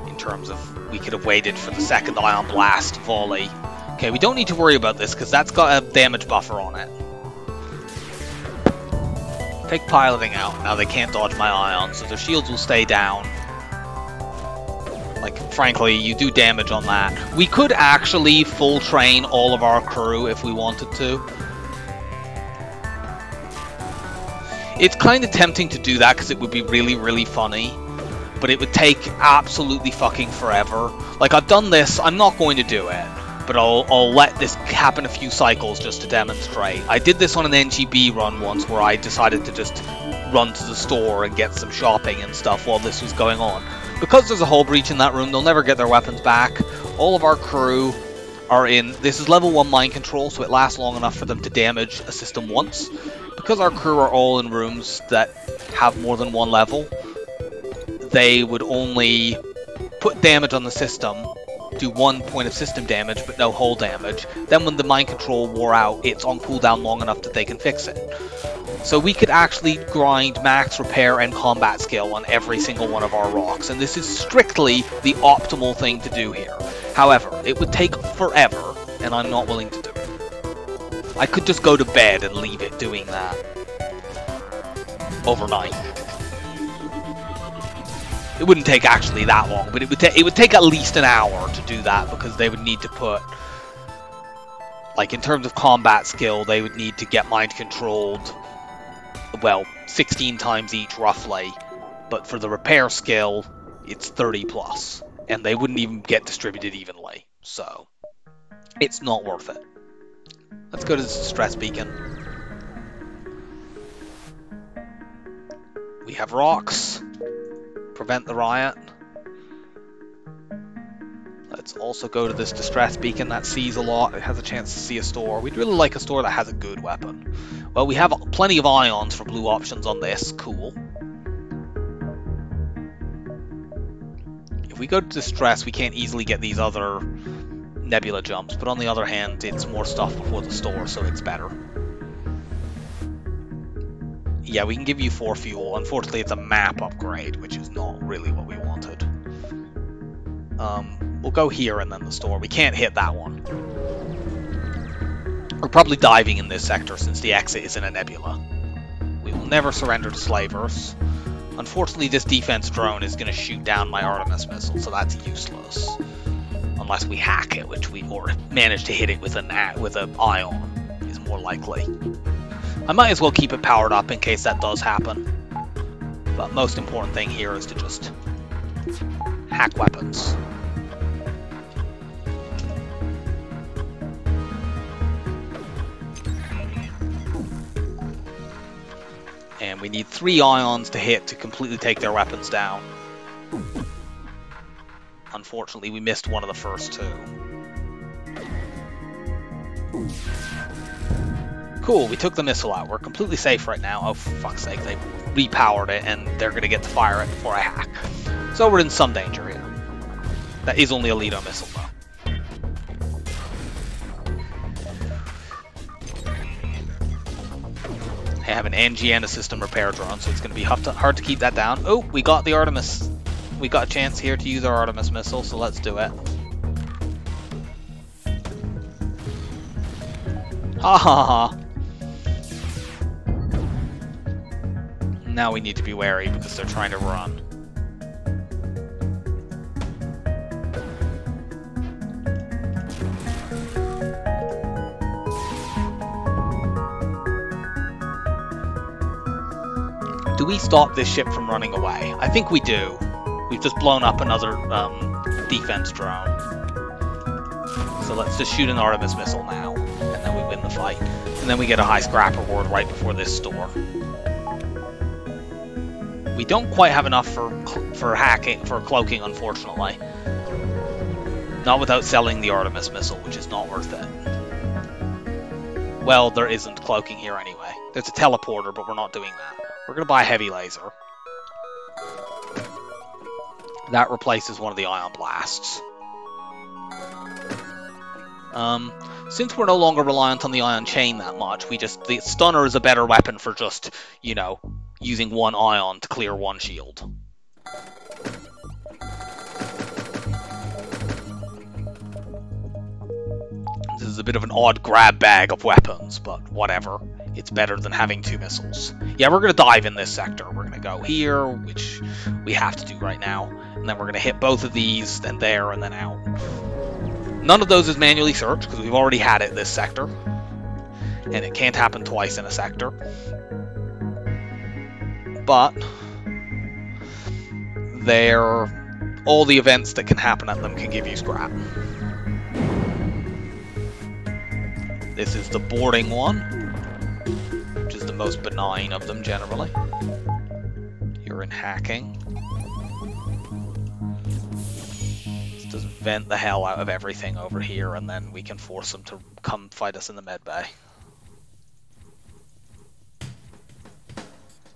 In terms of, we could have waited for the second Ion Blast volley. Okay, we don't need to worry about this, because that's got a damage buffer on it. Take piloting out. Now they can't dodge my ions, so their shields will stay down. Like, frankly, you do damage on that. We could actually full train all of our crew if we wanted to. It's kind of tempting to do that because it would be really, really funny. But it would take absolutely fucking forever. Like, I've done this, I'm not going to do it. But I'll let this happen a few cycles just to demonstrate. I did this on an NGB run once where I decided to just run to the store and get some shopping and stuff while this was going on. Because there's a hull breach in that room, they'll never get their weapons back. All of our crew are in... This is level 1 mind control, so it lasts long enough for them to damage a system once. Because our crew are all in rooms that have more than one level, they would only put damage on the system, do 1 point of system damage, but no hull damage. Then when the mind control wore out, it's on cooldown long enough that they can fix it. So we could actually grind max repair and combat skill on every single one of our rocks, and this is strictly the optimal thing to do here. However, it would take forever, and I'm not willing to do it. I could just go to bed and leave it doing that overnight. It wouldn't take actually that long, but it would take at least an hour to do that, because they would need to put, like, in terms of combat skill, they would need to get mind controlled, well, 16 times each roughly, but for the repair skill, it's 30 plus, and they wouldn't even get distributed evenly, so it's not worth it. Let's go to the stress beacon. We have rocks. Prevent the riot. Let's also go to this distress beacon that sees a lot. It has a chance to see a store. We'd really like a store that has a good weapon. Well, we have plenty of ions for blue options on this. Cool. If we go to distress, we can't easily get these other nebula jumps, but on the other hand, it's more stuff before the store, so it's better. Yeah, we can give you 4 fuel. Unfortunately, it's a map upgrade, which is not really what we wanted. We'll go here and then the store. We can't hit that one. We're probably diving in this sector since the exit is in a nebula. We will never surrender to slavers. Unfortunately, this defense drone is going to shoot down my Artemis missile, so that's useless. Unless we hack it, which we or manage to hit it with an ion, is more likely. I might as well keep it powered up in case that does happen. But most important thing here is to just hack weapons. And we need 3 ions to hit to completely take their weapons down. Unfortunately, we missed one of the first 2. Cool, we took the missile out. We're completely safe right now. Oh, for fuck's sake, they repowered it, and they're going to get to fire it before I hack. So we're in some danger here. That is only a Lido missile, though. I have an NG and a system repair drone, so it's going to be hard to keep that down. Oh, we got the Artemis. We got a chance here to use our Artemis missile, so let's do it. Ha ha ha. Now we need to be wary because they're trying to run. Do we stop this ship from running away? I think we do. We've just blown up another defense drone. So let's just shoot an Artemis missile now, and then we win the fight. And then we get a high scrap reward right before this store. We don't quite have enough for hacking, for cloaking, unfortunately. Not without selling the Artemis missile, which is not worth it. Well, there isn't cloaking here anyway. There's a teleporter, but we're not doing that. We're going to buy a heavy laser. That replaces one of the ion blasts. Since we're no longer reliant on the ion chain that much, the stunner is a better weapon for just, you know, using 1 ion to clear 1 shield. This is a bit of an odd grab bag of weapons, but whatever. it's better than having 2 missiles. Yeah, we're going to dive in this sector. We're going to go here, which we have to do right now. And then we're going to hit both of these, then there, and then out. None of those is manually searched, because we've already had it this sector. And it can't happen twice in a sector. But all the events that can happen at them can give you scrap. This is the boarding one, which is the most benign of them generally. You're in hacking. This does vent the hell out of everything over here, and then we can force them to come fight us in the med bay.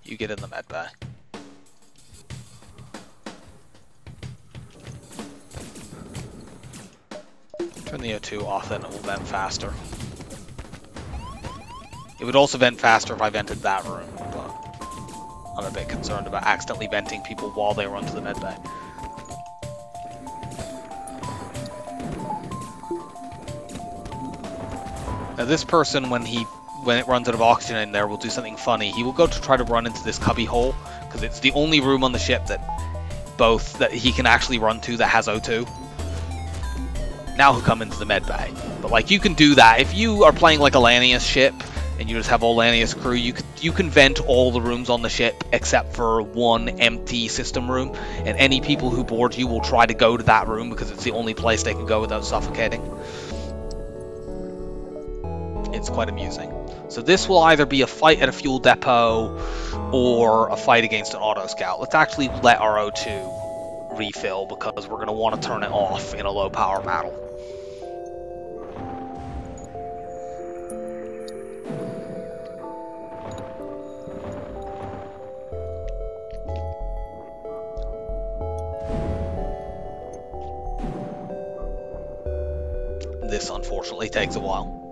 You get in the med bay. Turn the O2 off, then it will vent faster. It would also vent faster if I vented that room, but I'm a bit concerned about accidentally venting people while they run to the med bay. Now this person, when it runs out of oxygen in there, will do something funny. He will go to try to run into this cubby hole, because it's the only room on the ship that he can actually run to that has O2. Now he'll come into the med bay. But like, you can do that. If you are playing like a Lanius ship, and you just have all Lanius crew, you can vent all the rooms on the ship except for one empty system room, and any people who board you will try to go to that room because it's the only place they can go without suffocating. It's quite amusing. So this will either be a fight at a fuel depot or a fight against an auto scout. Let's actually let our O2 refill, because we're going to want to turn it off in a low power battle. This unfortunately takes a while.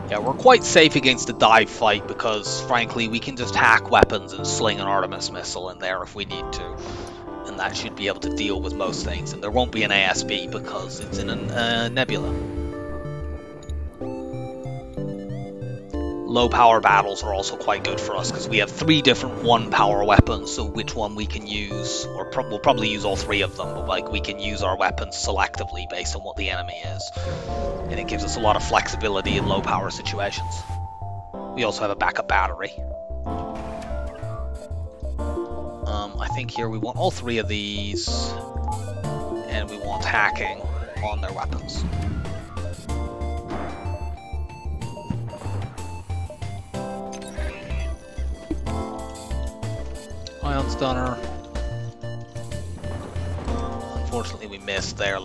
Yeah, we're quite safe against a dive fight because, frankly, we can just hack weapons and sling an Artemis missile in there if we need to. And that should be able to deal with most things. And there won't be an ASB because it's in a nebula. Low power battles are also quite good for us because we have 3 different 1 power weapons, so which one we can use, or we'll probably use all 3 of them, but like, we can use our weapons selectively based on what the enemy is. And it gives us a lot of flexibility in low power situations. We also have a backup battery. I think here we want all 3 of these, and we want hacking on their weapons. Ion stunner. Unfortunately we missed there.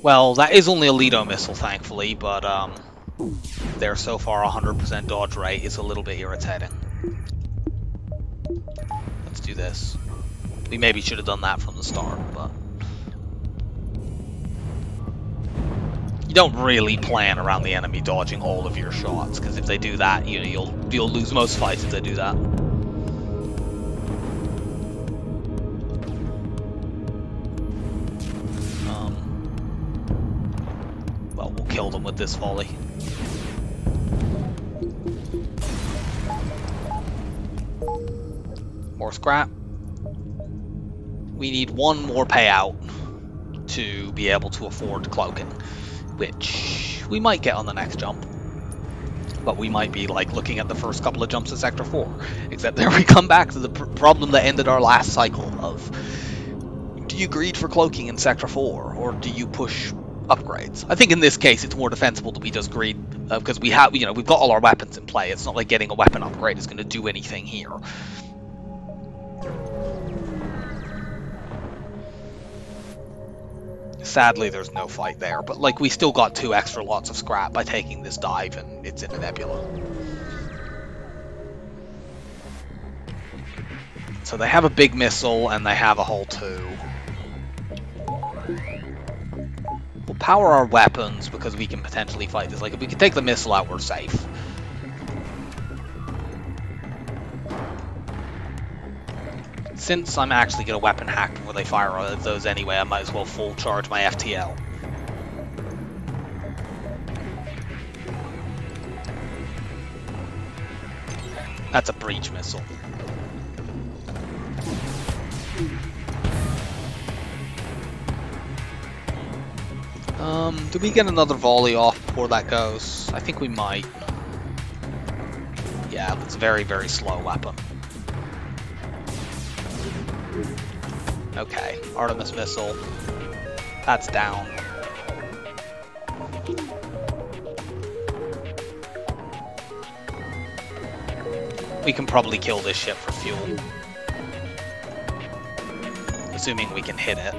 Well, that is only a Lido missile, thankfully, but they're so far 100% dodge rate is a little bit irritating. Let's do this. We maybe should have done that from the start, but you don't really plan around the enemy dodging all of your shots, because if they do that, you'll lose most fights if they do that. Well, we'll kill them with this volley. More scrap. We need 1 more payout to be able to afford cloaking, which we might get on the next jump. But we might be like looking at the first couple of jumps of Sector 4. Except there we come back to the problem that ended our last cycle of, do you greed for cloaking in Sector 4, or do you push upgrades? I think in this case it's more defensible that we just greed, because we have, we've got all our weapons in play. It's not like getting a weapon upgrade is going to do anything here. Sadly, there's no fight there, but like, we still got 2 extra lots of scrap by taking this dive, and it's in a nebula. So they have a big missile, and they have a hull 2. We'll power our weapons because we can potentially fight this. Like, if we can take the missile out, we're safe. Since I'm actually going to weapon hack before they fire those anyway, I might as well full charge my FTL. That's a breach missile. Do we get another volley off before that goes? I think we might. Yeah, that's a very, very slow weapon. Okay, Artemis missile. That's down. We can probably kill this ship for fuel. Assuming we can hit it.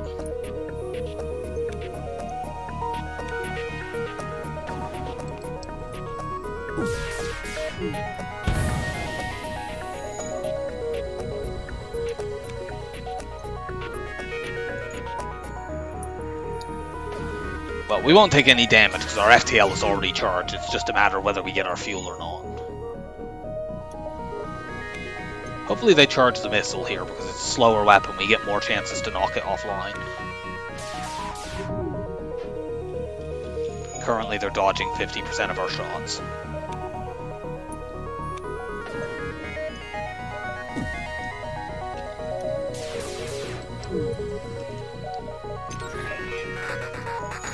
Well, we won't take any damage because our FTL is already charged. It's just a matter of whether we get our fuel or not. Hopefully they charge the missile here because it's a slower weapon. We get more chances to knock it offline. Currently they're dodging 50% of our shots.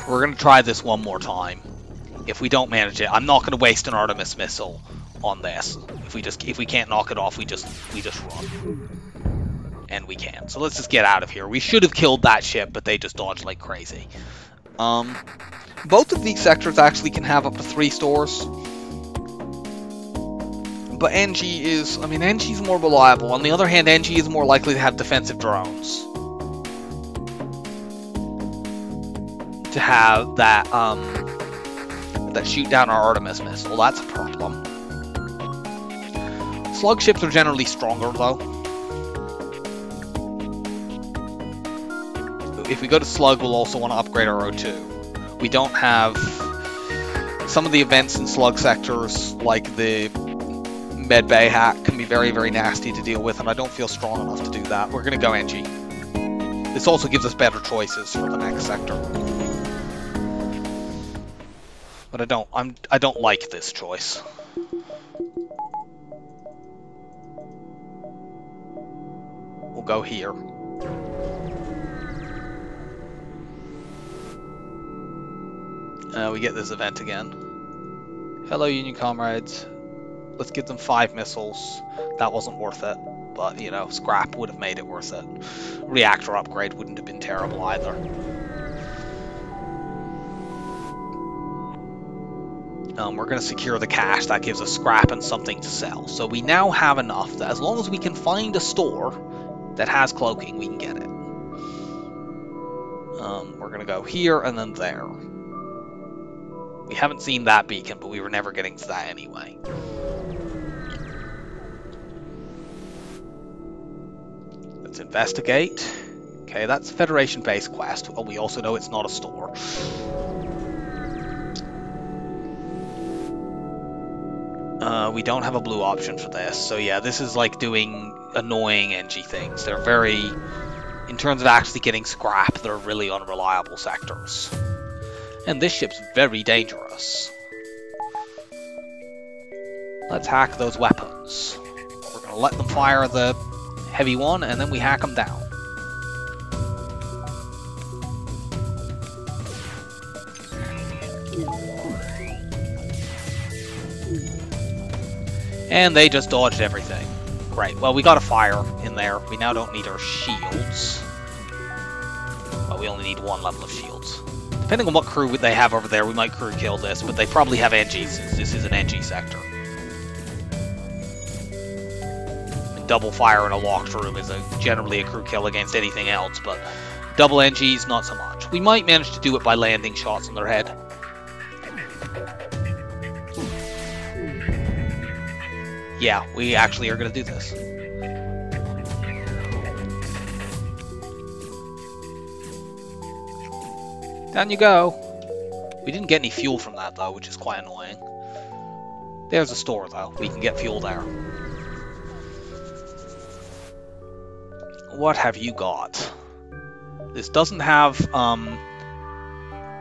We're going to try this one more time. If we don't manage it, I'm not going to waste an Artemis missile on this. If we can't knock it off, we just run. And we can. So let's just get out of here. We should have killed that ship, but they just dodged like crazy. Both of these sectors actually can have up to 3 stores. But NG is, I mean, NG is more reliable. On the other hand, NG is more likely to have defensive drones. To have that that shoot down our Artemis missile. That's a problem. Slug ships are generally stronger though. If we go to Slug, we'll also want to upgrade our O2. We don't have some of the events in Slug sectors, like the Med Bay hack, can be very, very nasty to deal with, and I don't feel strong enough to do that. We're going to go NG. This also gives us better choices for the next sector. But I don't like this choice. We'll go here. We get this event again. Hello, Union comrades. Let's give them 5 missiles. That wasn't worth it, but you know, scrap would have made it worth it. Reactor upgrade wouldn't have been terrible either. We're going to secure the cash. That gives us scrap and something to sell. So we now have enough that as long as we can find a store that has cloaking, we can get it. We're going to go here and then there. We haven't seen that beacon, but we were never getting to that anyway. Let's investigate. Okay, that's a Federation-based quest. Well, we also know it's not a store. We don't have a blue option for this, so yeah, this is like doing annoying NG things. They're very, in terms of actually getting scrap, they're really unreliable sectors. And this ship's very dangerous. Let's hack those weapons. We're gonna let them fire the heavy one, and then we hack them down. And they just dodged everything. Great. Well, we got a fire in there. We now don't need our shields. Well, we only need 1 level of shields. Depending on what crew they have over there, we might crew kill this, but they probably have NG since this is an NG sector. And double fire in a locked room is generally a crew kill against anything else, but double NGs, not so much. We might manage to do it by landing shots on their head. Yeah, we actually are going to do this. Down you go. We didn't get any fuel from that, though, which is quite annoying. There's a store, though. We can get fuel there. what have you got? This doesn't have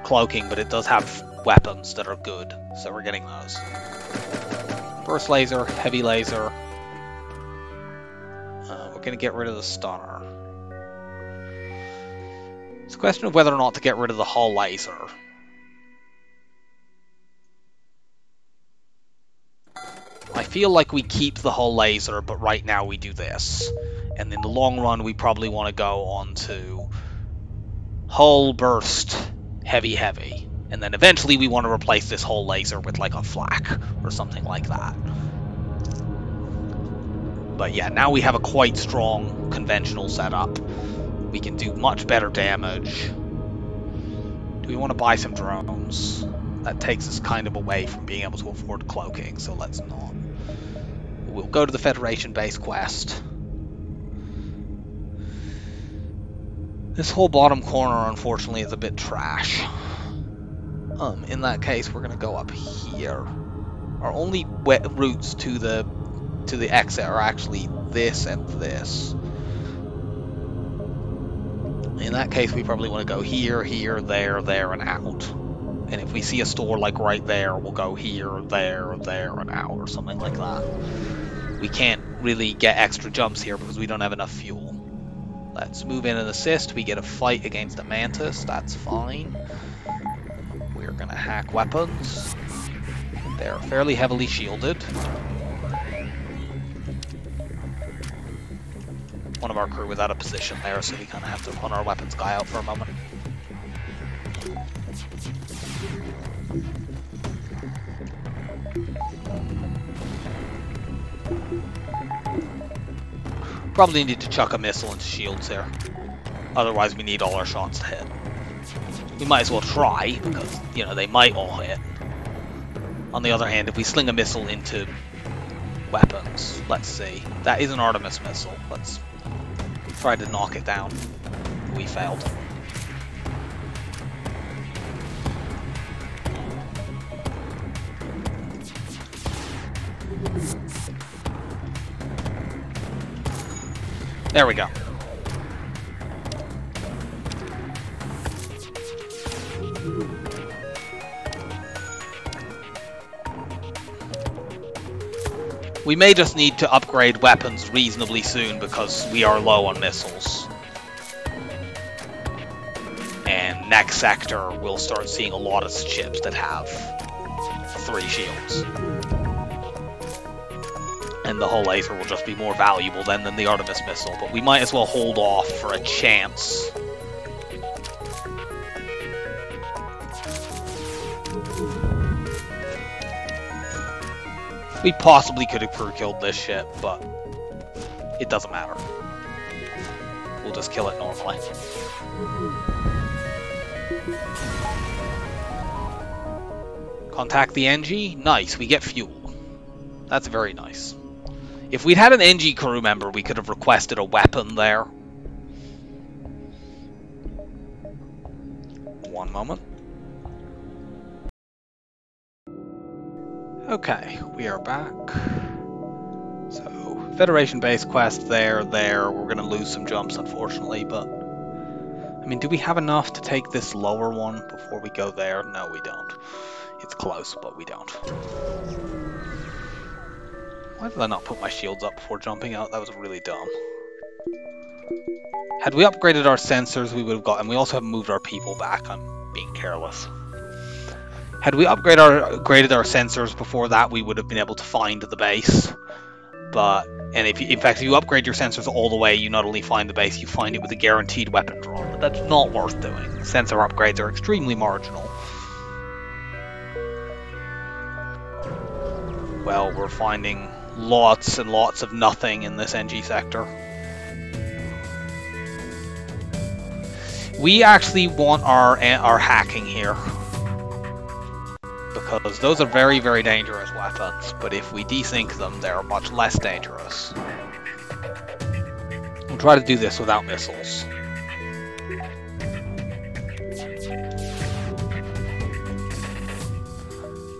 cloaking, but it does have weapons that are good, so we're getting those. Burst laser, heavy laser. We're going to get rid of the stunner. It's a question of whether or not to get rid of the hull laser. I feel like we keep the hull laser, but right now we do this. And in the long run, we probably want to go on to hull, burst, heavy, heavy. And then eventually we want to replace this hull laser with like a flak or something like that. But yeah, now we have a quite strong conventional setup. We can do much better damage. Do we want to buy some drones? That takes us kind of away from being able to afford cloaking, so let's not. We'll go to the Federation base quest. This whole bottom corner, unfortunately, is a bit trash. In that case, we're going to go up here. Our only routes to the exit are actually this and this. In that case, we probably want to go here, here, there, and out. And if we see a store like right there, we'll go here, there, and out, or something like that. We can't really get extra jumps here because we don't have enough fuel. Let's move in and assist. We get a fight against the Mantis. That's fine. We're going to hack weapons. They're fairly heavily shielded. One of our crew was out of position there, so we kind of have to run our weapons guy out for a moment. Probably need to chuck a missile into shields here. Otherwise we need all our shots to hit. We might as well try, because, you know, they might all hit. On the other hand, if we sling a missile into weapons, let's see. That is an Artemis missile. Let's try to knock it down. We failed. There we go. We may just need to upgrade weapons reasonably soon because we are low on missiles. And next sector, we'll start seeing a lot of ships that have 3 shields. And the hull laser will just be more valuable then than the Artemis missile, but we might as well hold off for a chance. We possibly could have crew killed this ship, but it doesn't matter. We'll just kill it normally. Contact the NG? Nice, we get fuel. That's very nice. If we'd had an NG crew member, we could have requested a weapon there. One moment. Okay, we are back. So, Federation base quest there. We're going to lose some jumps, unfortunately, but... I mean, do we have enough to take this lower one before we go there? No, we don't. It's close, but we don't. Why did I not put my shields up before jumping out? That was really dumb. Had we upgraded our sensors, we would have got... And we also have moved our people back. I'm being careless. Had we upgraded our sensors before that, we would have been able to find the base. But, and in fact, if you upgrade your sensors all the way, you not only find the base, you find it with a guaranteed weapon drop. But that's not worth doing. Sensor upgrades are extremely marginal. Well, we're finding lots and lots of nothing in this NG sector. We actually want our hacking here. Because those are very, very dangerous weapons, but if we desync them, they're much less dangerous. We'll try to do this without missiles.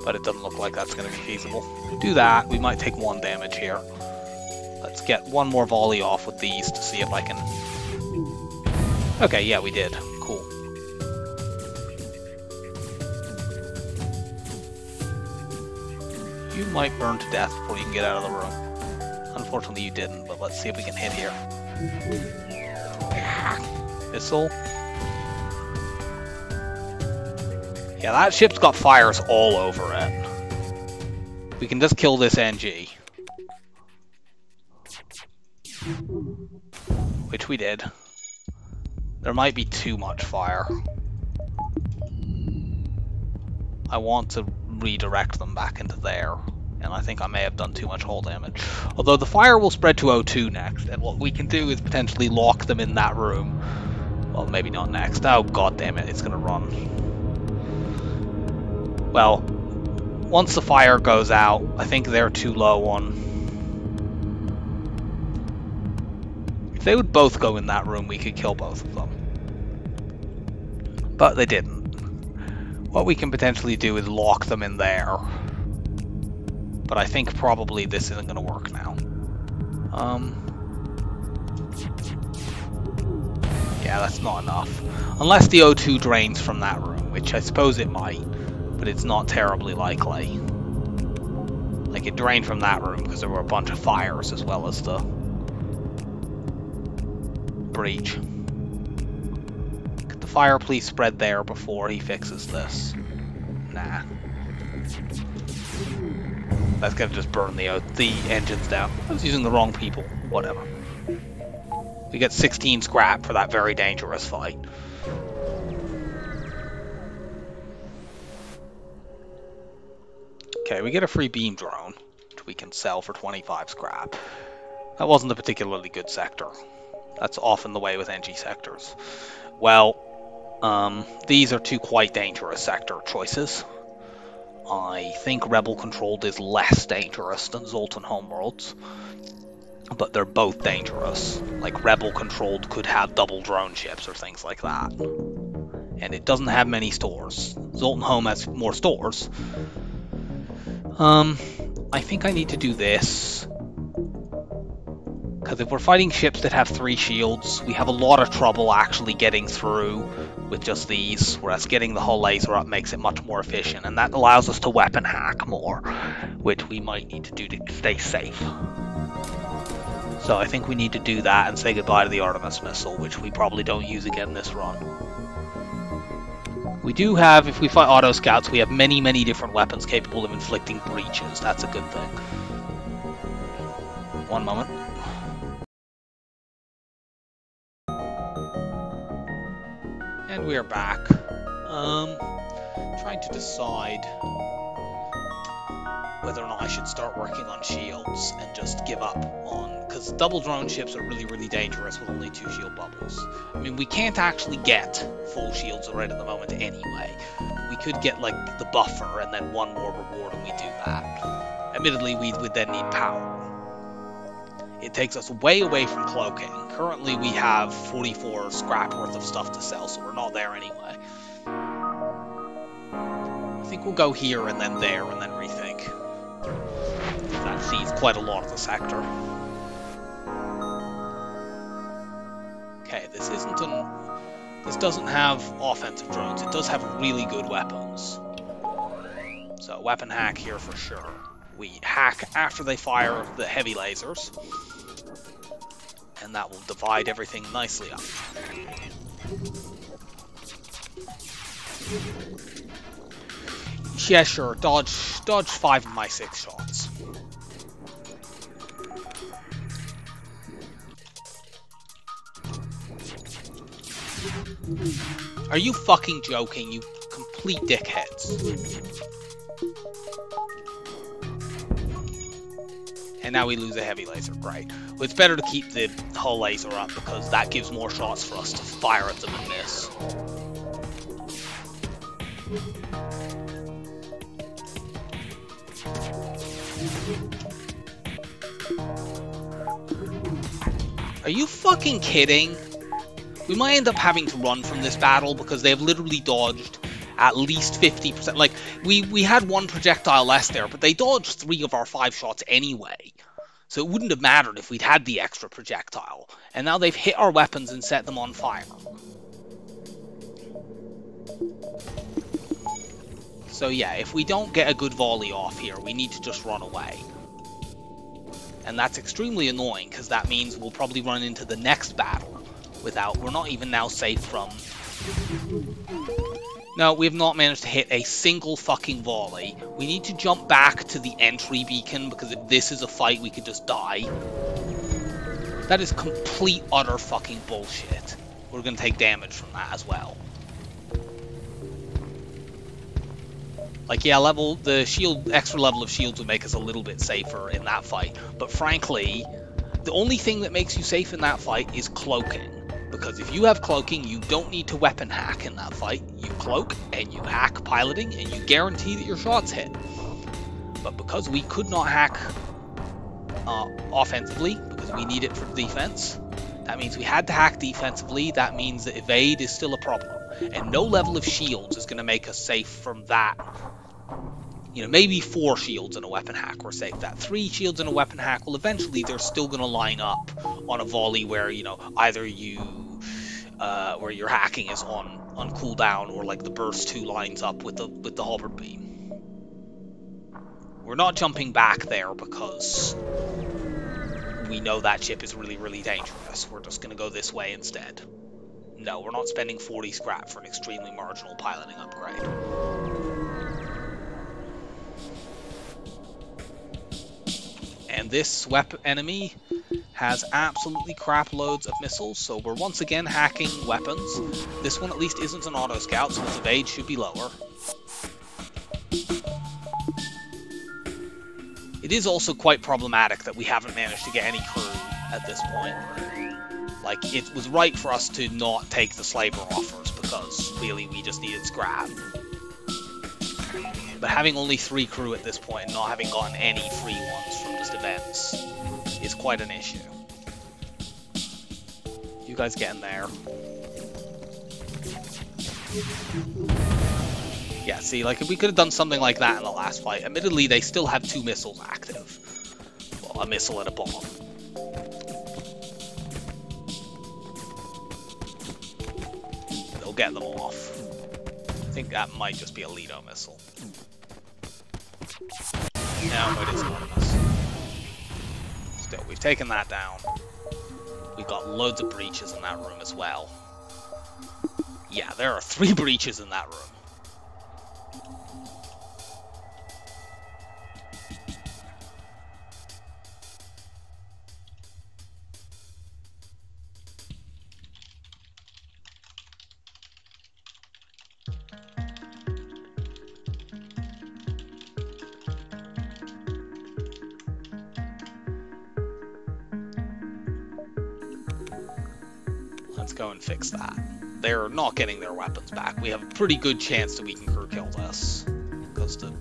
But it doesn't look like that's going to be feasible. Do that, we might take 1 damage here. Let's get one more volley off with these to see if I can Okay, yeah, we did. Cool. You might burn to death before you can get out of the room. Unfortunately, you didn't, but let's see if we can hit here. Missile. Yeah, that ship's got fires all over it. We can just kill this NG. Which we did. There might be too much fire. I want to redirect them back into there. And I think I may have done too much hull damage. Although the fire will spread to O2 next, and what we can do is potentially lock them in that room. Well, maybe not next. Oh, god damn it, it's gonna run. Well, once the fire goes out, I think they're too low on... If they would both go in that room, we could kill both of them. But they didn't. What we can potentially do is lock them in there. But I think probably this isn't going to work now. Yeah, that's not enough. Unless the O2 drains from that room, which I suppose it might. But it's not terribly likely. Like, it drained from that room because there were a bunch of fires as well as the breach. Could the fire please spread there before he fixes this? Nah. That's gonna just burn the engines down. I was using the wrong people. Whatever. We get 16 scrap for that very dangerous fight. Okay, we get a free beam drone, which we can sell for 25 scrap. That wasn't a particularly good sector. That's often the way with NG sectors. Well, these are two quite dangerous sector choices. I think Rebel Controlled is less dangerous than Zoltan Homeworlds, but they're both dangerous. Like, Rebel Controlled could have double drone ships or things like that. And it doesn't have many stores. Zoltan Home has more stores. I think I need to do this. Because if we're fighting ships that have 3 shields, we have a lot of trouble actually getting through with just these, whereas getting the hull laser up makes it much more efficient, and that allows us to weapon hack more, which we might need to do to stay safe. So I think we need to do that and say goodbye to the Artemis missile, which we probably don't use again this run. We do have, if we fight auto scouts, we have many, many different weapons capable of inflicting breaches. That's a good thing. One moment. And we are back. Trying to decide whether or not I should start working on shields and just give up on... Because double drone ships are really, really dangerous with only 2 shield bubbles. I mean, we can't actually get full shields right at the moment anyway. We could get, like, the buffer and then 1 more reward and we do that. Admittedly, we would then need power. It takes us way away from cloaking. Currently, we have 44 scrap worth of stuff to sell, so we're not there anyway. I think we'll go here and then there and then rethink. That sees quite a lot of the sector. Okay, this isn't an... This doesn't have offensive drones. It does have really good weapons. So, weapon hack here for sure. We hack after they fire the heavy lasers. And that will divide everything nicely up. Yeah, sure. Dodge 5 of my 6 shots. Are you fucking joking, you complete dickheads? And now we lose a heavy laser, right? Well, it's better to keep the hull laser up because that gives more shots for us to fire at them and miss. Are you fucking kidding? We might end up having to run from this battle because they have literally dodged at least 50%. Like, we had 1 projectile less there, but they dodged 3 of our 5 shots anyway. So it wouldn't have mattered if we'd had the extra projectile. And now they've hit our weapons and set them on fire. So yeah, if we don't get a good volley off here, we need to just run away. And that's extremely annoying, because that means we'll probably run into the next battle without... We're not even now safe from... No, we have not managed to hit a single fucking volley. We need to jump back to the entry beacon, because if this is a fight, we could just die. That is complete, utter fucking bullshit. We're going to take damage from that as well. Like, yeah, the shield, extra level of shields would make us a little bit safer in that fight. But frankly, the only thing that makes you safe in that fight is cloaking. Because if you have cloaking, you don't need to weapon hack in that fight. You cloak, and you hack piloting, and you guarantee that your shots hit. But because we could not hack offensively, because we need it for defense, that means we had to hack defensively. That means that evade is still a problem. And no level of shields is going to make us safe from that. You know, maybe 4 shields and a weapon hack we're safe. That 3 shields and a weapon hack, well, eventually they're still going to line up on a volley where, you know, either you, where your hacking is on cooldown, or like the burst 2 lines up with the halberd beam. We're not jumping back there because we know that ship is really, really dangerous. We're just going to go this way instead. No, we're not spending 40 scrap for an extremely marginal piloting upgrade. And this enemy has absolutely crap loads of missiles, so we're once again hacking weapons. This one at least isn't an auto scout, so its evade should be lower. It is also quite problematic that we haven't managed to get any crew at this point. Like, it was right for us to not take the slaver offers, because really we just needed scrap. But having only 3 crew at this point, and not having gotten any free ones from just events, is quite an issue. You guys get in there. Yeah, see, like, if we could have done something like that in the last fight. Admittedly, they still have 2 missiles active. Well, a missile and a bomb. They'll get them off. I think that might just be a Lido missile. No, it is not a missile. Still, we've taken that down. We've got loads of breaches in that room as well. Yeah, there are 3 breaches in that room. Let's go and fix that. They're not getting their weapons back. We have a pretty good chance that we can crew kill this, because the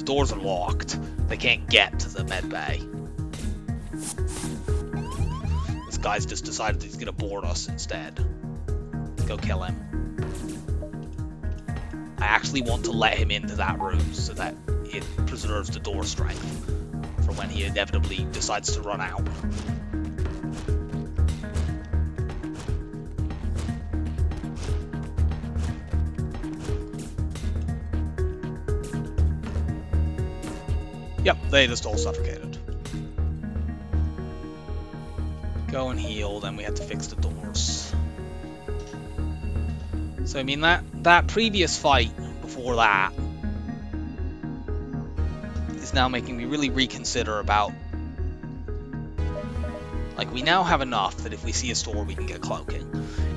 doors are locked. They can't get to the med bay. This guy's just decided he's gonna board us instead. Let's go kill him. I actually want to let him into that room so that it preserves the door strength for when he inevitably decides to run out. Yep, they just all suffocated. Go and heal, then we had to fix the doors. So I mean, that previous fight before that is now making me really reconsider about... Like, we now have enough that if we see a store we can get cloaking.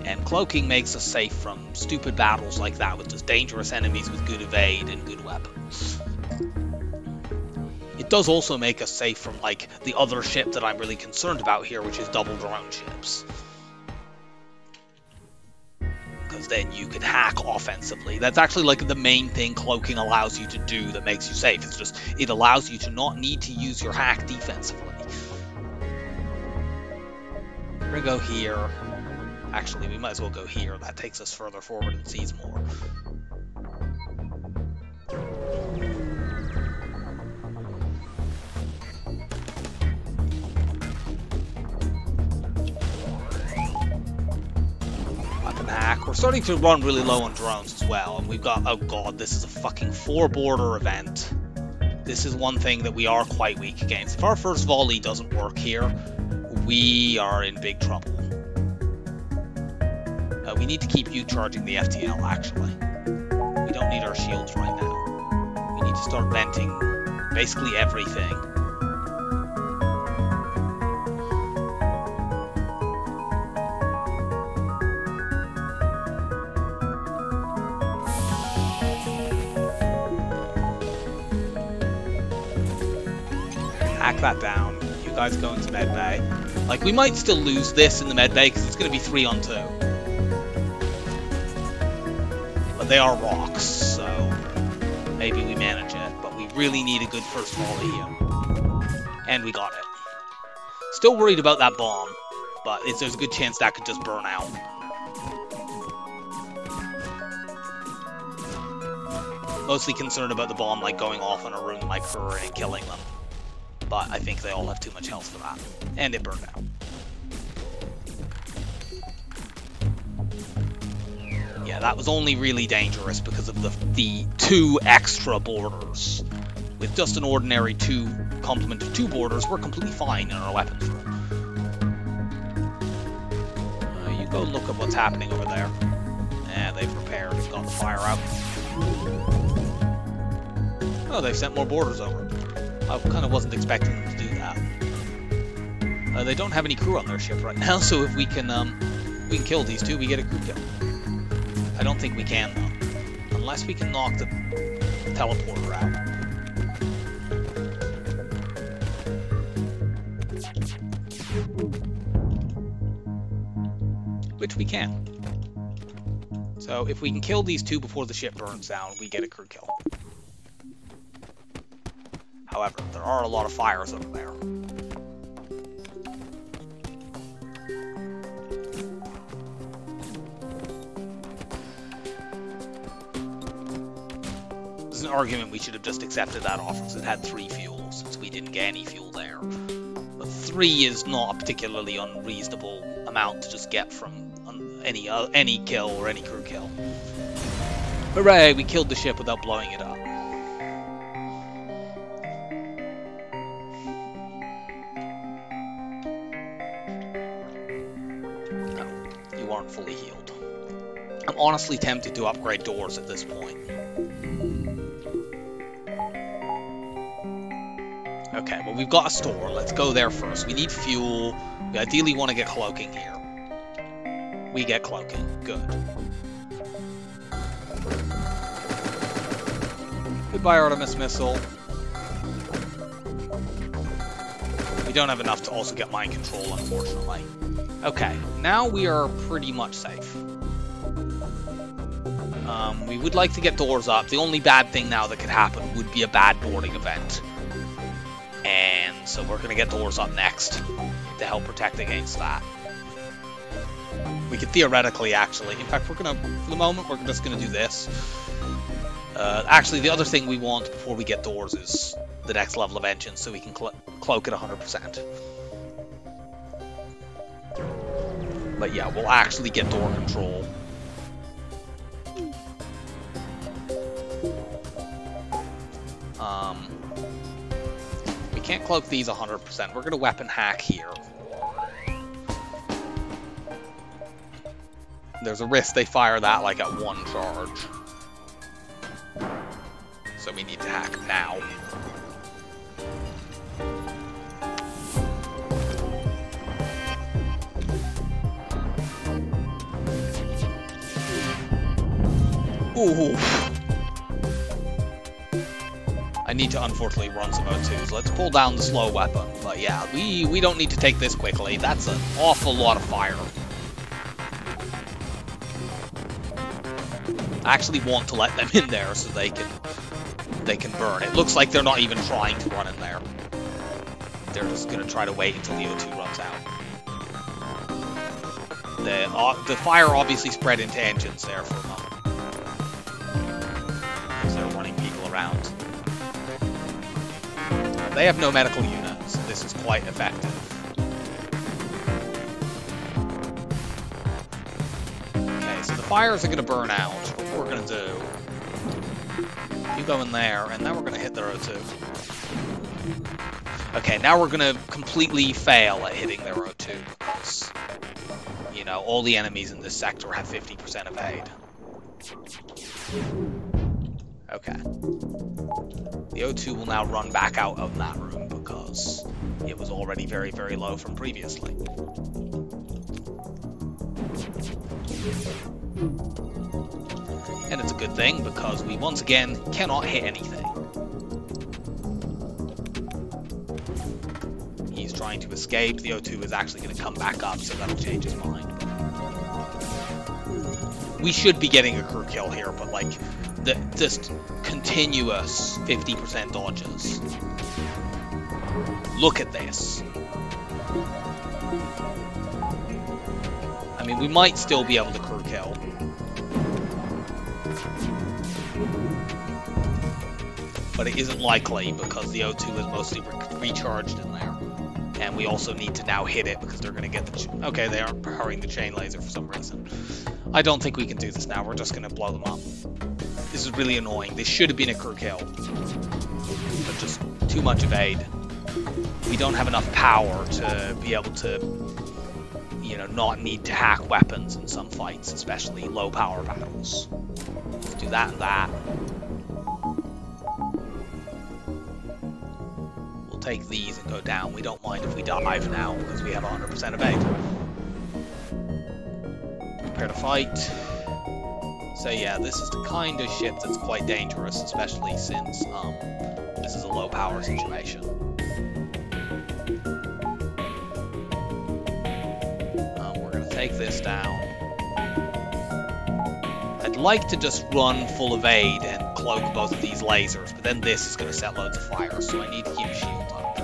And cloaking makes us safe from stupid battles like that with just dangerous enemies with good evade and good weapons. It does also make us safe from, like, the other ship that I'm really concerned about here, which is double drone ships. Because then you can hack offensively. That's actually, like, the main thing cloaking allows you to do that makes you safe. It's just, it allows you to not need to use your hack defensively. We're gonna go here. Actually, we might as well go here. That takes us further forward and sees more. We're we're starting to run really low on drones as well, and we've got, oh god, this is a fucking 4-border event. This is one thing that we are quite weak against. If our first volley doesn't work here, we are in big trouble. We need to keep you charging the FTL, actually. We don't need our shields right now. We need to start venting basically everything. Hack that down. You guys go into medbay. Like, we might still lose this in the medbay because it's going to be 3-on-2. But they are rocks, so maybe we manage it. But we really need a good first volley here. And we got it. Still worried about that bomb, but there's a good chance that could just burn out. Mostly concerned about the bomb like going off on a room like her and killing them. But I think they all have too much health for that. And it burned out. Yeah, that was only really dangerous because of the 2 extra borders. With just an ordinary complement of 2 borders, we're completely fine in our weapons room. You go look at what's happening over there. Yeah, they've repaired, got the fire out. Oh, they've sent more borders over. I kind of wasn't expecting them to do that. They don't have any crew on their ship right now, so if we can kill these 2, we get a crew kill. I don't think we can, though. Unless we can knock the teleporter out. Which we can. So if we can kill these 2 before the ship burns down, we get a crew kill. However, there are a lot of fires over there. There's an argument we should have just accepted that offer since it had 3 fuels, since we didn't get any fuel there. But 3 is not a particularly unreasonable amount to just get from any kill or any crew kill. Hooray, we killed the ship without blowing it up. Fully healed. I'm honestly tempted to upgrade doors at this point. Okay, well, we've got a store. Let's go there first. We need fuel. We ideally want to get cloaking here. We get cloaking. Good. Goodbye, Artemis missile. We don't have enough to also get mind control, unfortunately. Okay, now we are pretty much safe. We would like to get doors up. The only bad thing now that could happen would be a bad boarding event. And so we're going to get doors up next to help protect against that. We could theoretically, actually, in fact, we're going to, for the moment, we're just going to do this. Actually, the other thing we want before we get doors is the next level of engine, so we can cloak at 100%. But yeah, we'll actually get door control. We can't cloak these 100%. We're going to weapon hack here. There's a risk they fire that like at 1 charge. So we need to hack now. Ooh. I need to unfortunately run some O2s. Let's pull down the slow weapon. But yeah, we don't need to take this quickly. That's an awful lot of fire. I actually want to let them in there so they can burn. It looks like they're not even trying to run in there. They're just gonna try to wait until the O2 runs out. The fire obviously spread into engines there for a moment. Around. They have no medical units, so this is quite effective. Okay, so the fires are going to burn out. What we're going to do, you go in there, and now we're going to hit their O2. Okay, now we're going to completely fail at hitting their O2 because, you know, all the enemies in this sector have 50% evade. Okay. The O2 will now run back out of that room because it was already very, very low from previously. And it's a good thing because we once again cannot hit anything. He's trying to escape. The O2 is actually going to come back up, so that'll change his mind. We should be getting a crew kill here, but like the just continuous 50% dodges. Look at this. I mean, we might still be able to crew kill. But it isn't likely because the O2 is mostly recharged in there. And we also need to now hit it because they're going to get the... Okay, they aren't powering the chain laser for some reason. I don't think we can do this now. We're just going to blow them up. This is really annoying. This should have been a crew kill. But just too much evade. We don't have enough power to be able to, you know, not need to hack weapons in some fights, especially low power battles. Let's do that and that. We'll take these and go down. We don't mind if we dive now because we have 100% evade. Prepare to fight. So yeah, this is the kind of ship that's quite dangerous, especially since this is a low power situation. We're going to take this down. I'd like to just run full evade and cloak both of these lasers, but then this is going to set loads of fire, so I need to keep a shield up.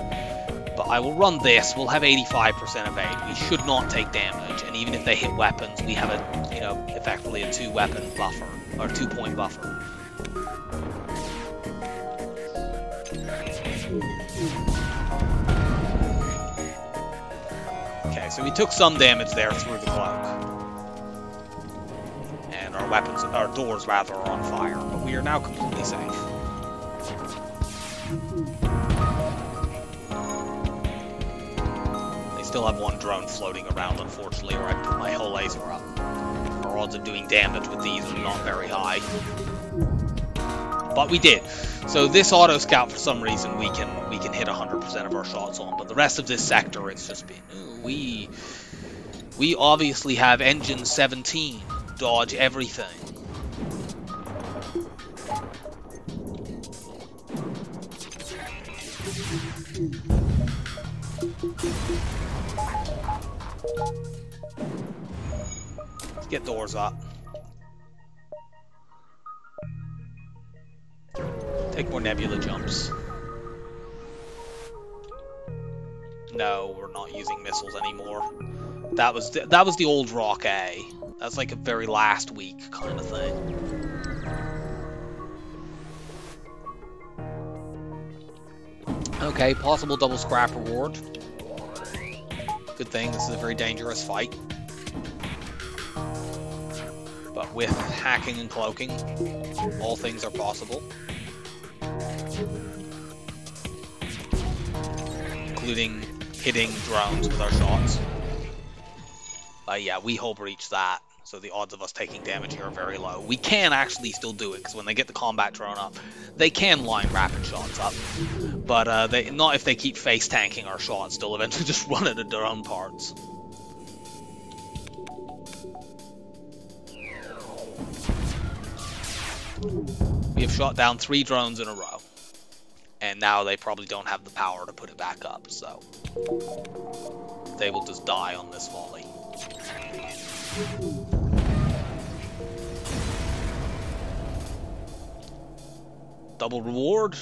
But I will run this. We'll have 85% evade. We should not take damage, and even if they hit weapons, we have a, you know, effectively a 2-weapon buffer, or 2-point buffer. Okay, so we took some damage there through the cloak. And our weapons, our doors rather, are on fire, but we are now completely safe. They still have one drone floating around, unfortunately, or I put my whole laser up. Our odds of doing damage with these are not very high. But we did. So this auto scout, for some reason, we can hit 100% of our shots on, but the rest of this sector, it's just been, we obviously have engine 17, dodge everything. Let's get doors up. Take more nebula jumps. No, we're not using missiles anymore. That was the old Rock A. That's like a very last week kind of thing. Okay, possible double scrap reward. Good thing, this is a very dangerous fight. But with hacking and cloaking, all things are possible. Including hitting drones with our shots. Yeah, we hull breach that, so the odds of us taking damage here are very low. We can actually still do it, because when they get the combat drone up, they can line rapid shots up. But not if they keep face tanking our shots, they'll eventually just run into their own parts. We have shot down 3 drones in a row. And now they probably don't have the power to put it back up, so they will just die on this volley. Double reward.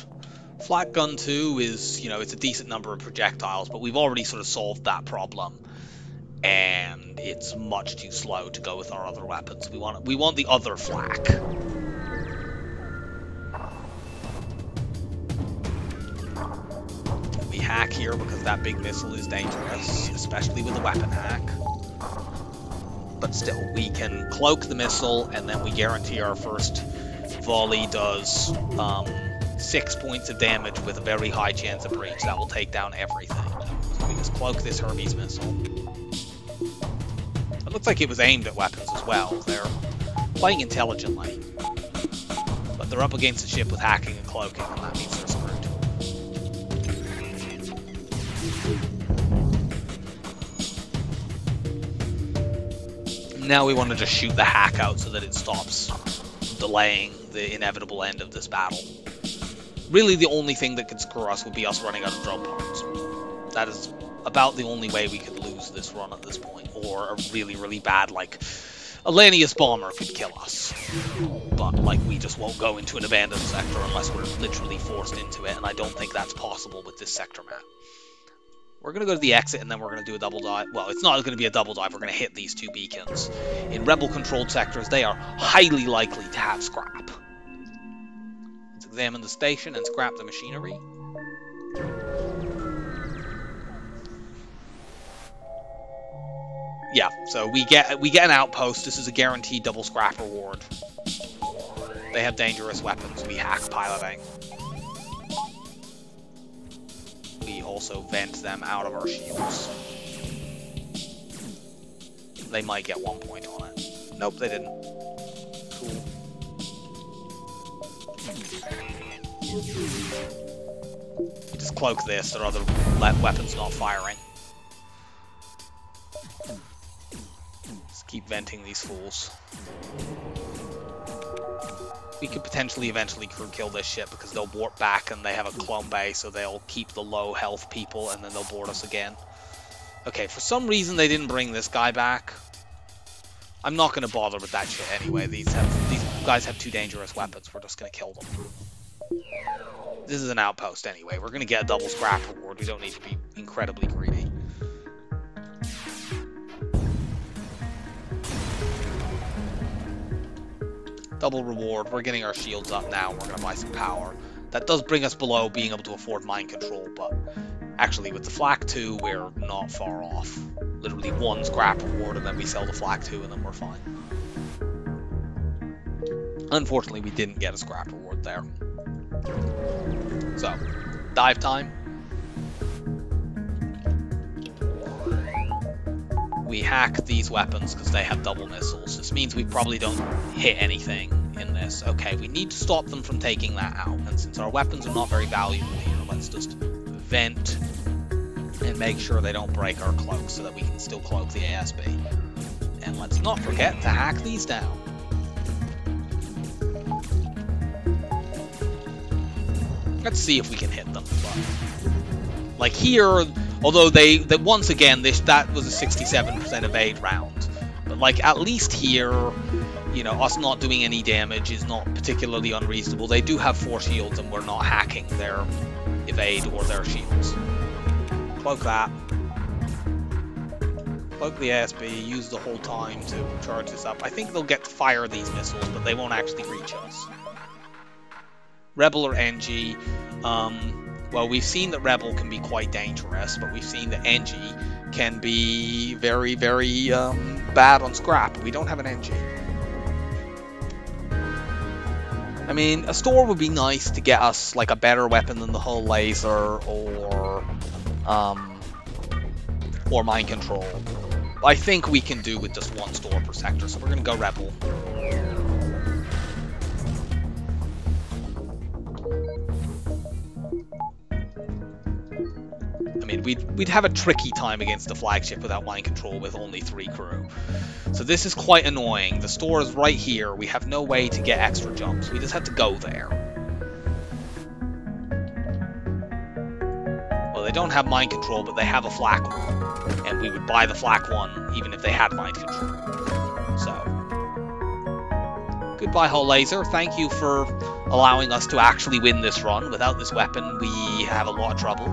Flak Gun 2 is, you know, it's a decent number of projectiles, but we've already sort of solved that problem. And it's much too slow to go with our other weapons. We want the other flak. We hack here because that big missile is dangerous, especially with a weapon hack. but still, we can cloak the missile, and then we guarantee our first volley does 6 points of damage with a very high chance of breach. That will take down everything. So we just cloak this Hermes missile. It looks like it was aimed at weapons as well. They're playing intelligently. But they're up against a ship with hacking and cloaking, and that means they're screwed. Now we want to just shoot the hack out so that it stops delaying the inevitable end of this battle. Really, the only thing that could screw us would be us running out of drone parts. That is about the only way we could lose this run at this point. Or a really, really bad, like, a Lanius bomber could kill us. But, like, we just won't go into an abandoned sector unless we're literally forced into it, and I don't think that's possible with this sector map. We're going to go to the exit, and then we're going to do a double dive. Well, it's not going to be a double dive. We're going to hit these 2 beacons. In rebel-controlled sectors, they are highly likely to have scrap. Let's examine the station and scrap the machinery. Yeah, so we get an outpost. This is a guaranteed double scrap reward. They have dangerous weapons. We hack piloting. We also vent them out of our shields. They might get 1 point on it. Nope, they didn't. Cool. We just cloak this. There are other weapons not firing. Just keep venting these fools. We could potentially eventually crew kill this ship because they'll warp back and they have a clone bay, so they'll keep the low health people and then they'll board us again. Okay, for some reason they didn't bring this guy back. I'm not going to bother with that shit anyway. These guys have 2 dangerous weapons. We're just going to kill them. This is an outpost anyway. We're going to get a double scrap reward. We don't need to be incredibly greedy. Double reward. We're getting our shields up now. We're going to buy some power. That does bring us below being able to afford mind control, but actually with the Flak 2, we're not far off. Literally 1 scrap reward, and then we sell the Flak 2, and then we're fine. Unfortunately, we didn't get a scrap reward there. So, dive time. We hack these weapons because they have double missiles. This means we probably don't hit anything in this. Okay, we need to stop them from taking that out. And since our weapons are not very valuable here, let's just vent and make sure they don't break our cloak so that we can still cloak the ASB. And let's not forget to hack these down. Let's see if we can hit them. But, like here, although they once again, that was a 67% evade round. But like at least here, you know, us not doing any damage is not particularly unreasonable. They do have 4 shields and we're not hacking their evade or their shields. Cloak that. Cloak the ASB, use the whole time to charge this up. I think they'll get to fire these missiles, but they won't actually reach us. Rebel or NG, well, we've seen that Rebel can be quite dangerous, but we've seen that NG can be very, very bad on scrap. We don't have an NG. I mean, a store would be nice to get us like a better weapon than the hull laser or mind control. I think we can do with just 1 store per sector, so we're gonna go Rebel. I mean, we'd have a tricky time against the flagship without mind control with only 3 crew. So this is quite annoying. The store is right here. We have no way to get extra jumps. We just have to go there. Well, they don't have mind control, but they have a flak one. And we would buy the flak one even if they had mind control. So, goodbye, hull laser. Thank you for allowing us to actually win this run. Without this weapon, we have a lot of trouble.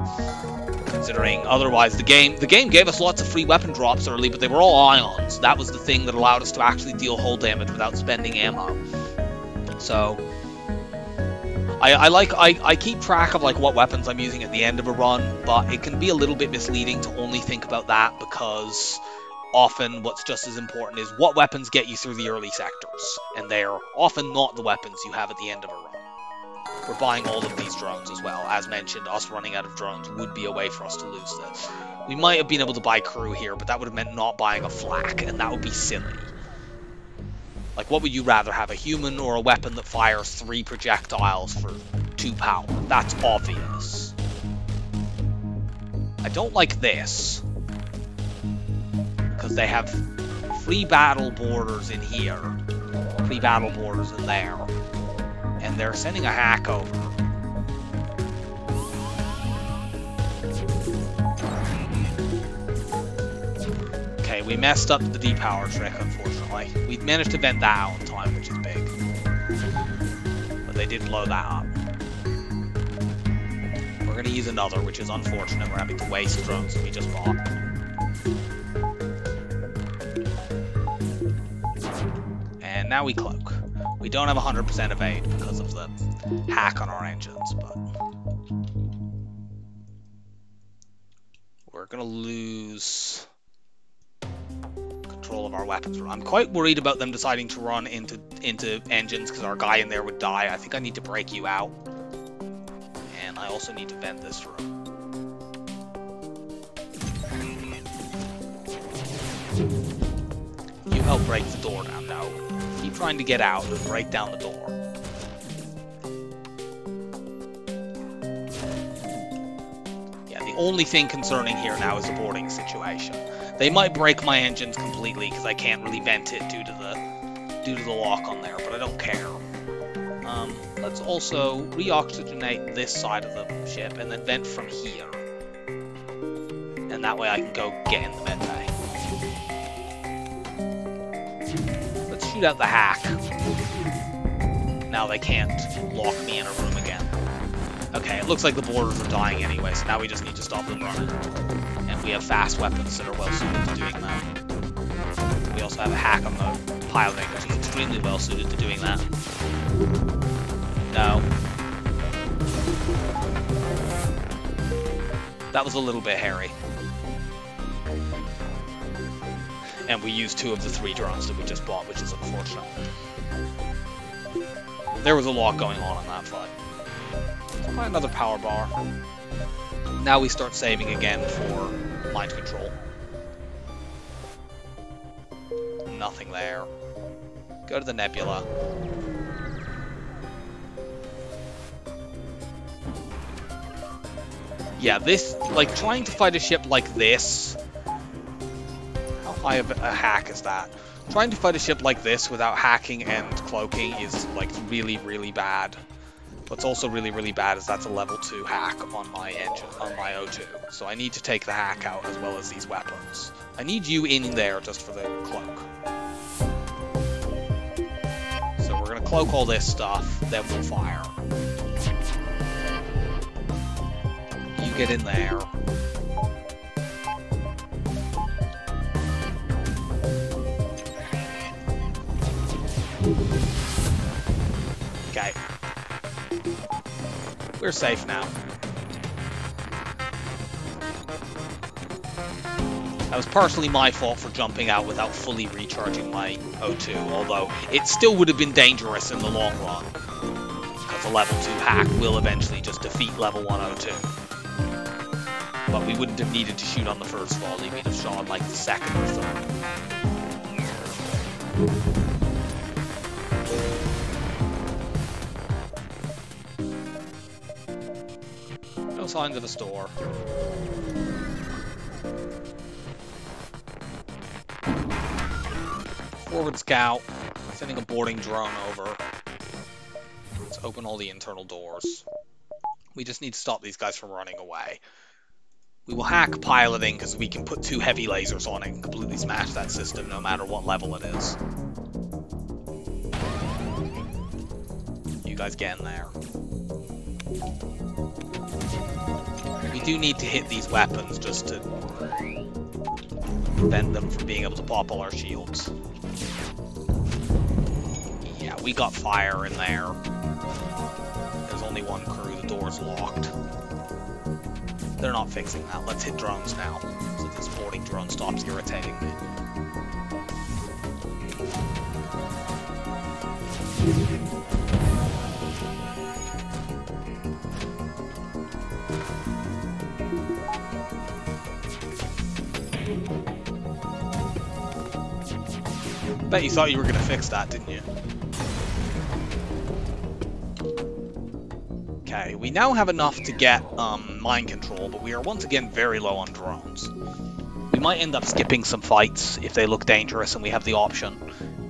Considering otherwise the game gave us lots of free weapon drops early, but they were all ions. That was the thing that allowed us to actually deal hull damage without spending ammo. So I keep track of like what weapons I'm using at the end of a run, but it can be a little bit misleading to only think about that because often what's just as important is what weapons get you through the early sectors, and they're often not the weapons you have at the end of a run. We're buying all of these drones as well. As mentioned, us running out of drones would be a way for us to lose this. We might have been able to buy crew here, but that would have meant not buying a flak, and that would be silly. Like, what would you rather have, a human or a weapon that fires 3 projectiles for 2 power? That's obvious. I don't like this, because they have free battle borders in here, free battle borders in there, and they're sending a hack over. Okay, we messed up the depower trick, unfortunately. We managed to vent that out in time, which is big. But they did blow that up. We're going to use another, which is unfortunate. We're having to waste drones that we just bought. And now we cloak. We don't have 100% evade because of the hack on our engines, but we're going to lose control of our weapons. I'm quite worried about them deciding to run into engines because our guy in there would die. I think I need to break you out. And I also need to vent this room. You help break the door down now. Keep trying to get out and break down the door. Yeah, the only thing concerning here now is the boarding situation. They might break my engines completely because I can't really vent it due to the lock on there, but I don't care. Let's also re-oxygenate this side of the ship and then vent from here. And that way I can go get in the med bay. Let's shoot out the hack. Now they can't lock me in a room again. Okay, it looks like the boarders are dying anyway, so now we just need to stop them running. And we have fast weapons that are well suited to doing that. We also have a hack on the piloting, which is extremely well suited to doing that. No. That was a little bit hairy. And we used 2 of the 3 drones that we just bought, which is unfortunate. There was a lot going on in that fight. Let's buy another power bar. Now we start saving again for mind control. Nothing there. Go to the nebula. Yeah, this, like, trying to fight a ship like this. How high of a hack is that? Trying to fight a ship like this without hacking and cloaking is, like, really, really bad. What's also really, really bad is that's a level 2 hack on my engine, on my O2. So I need to take the hack out as well as these weapons. I need you in there just for the cloak. So we're going to cloak all this stuff, then we'll fire. You get in there. Okay. We're safe now. That was partially my fault for jumping out without fully recharging my O2, although it still would have been dangerous in the long run, because a level 2 hack will eventually just defeat level 1 O2. But we wouldn't have needed to shoot on the first volley, we'd have shot on like the second or third. No signs of a store. Forward scout, sending a boarding drone over. Let's open all the internal doors. We just need to stop these guys from running away. We will hack piloting because we can put 2 heavy lasers on it and completely smash that system no matter what level it is. You guys get in there. We do need to hit these weapons just to prevent them from being able to pop all our shields. Yeah, we got fire in there. There's only 1 crew, the door's locked. They're not fixing that. Let's hit drones now, so this boarding drone stops irritating me. Bet you thought you were going to fix that, didn't you? Okay, we now have enough to get mind control, but we are once again very low on drones. We might end up skipping some fights if they look dangerous and we have the option,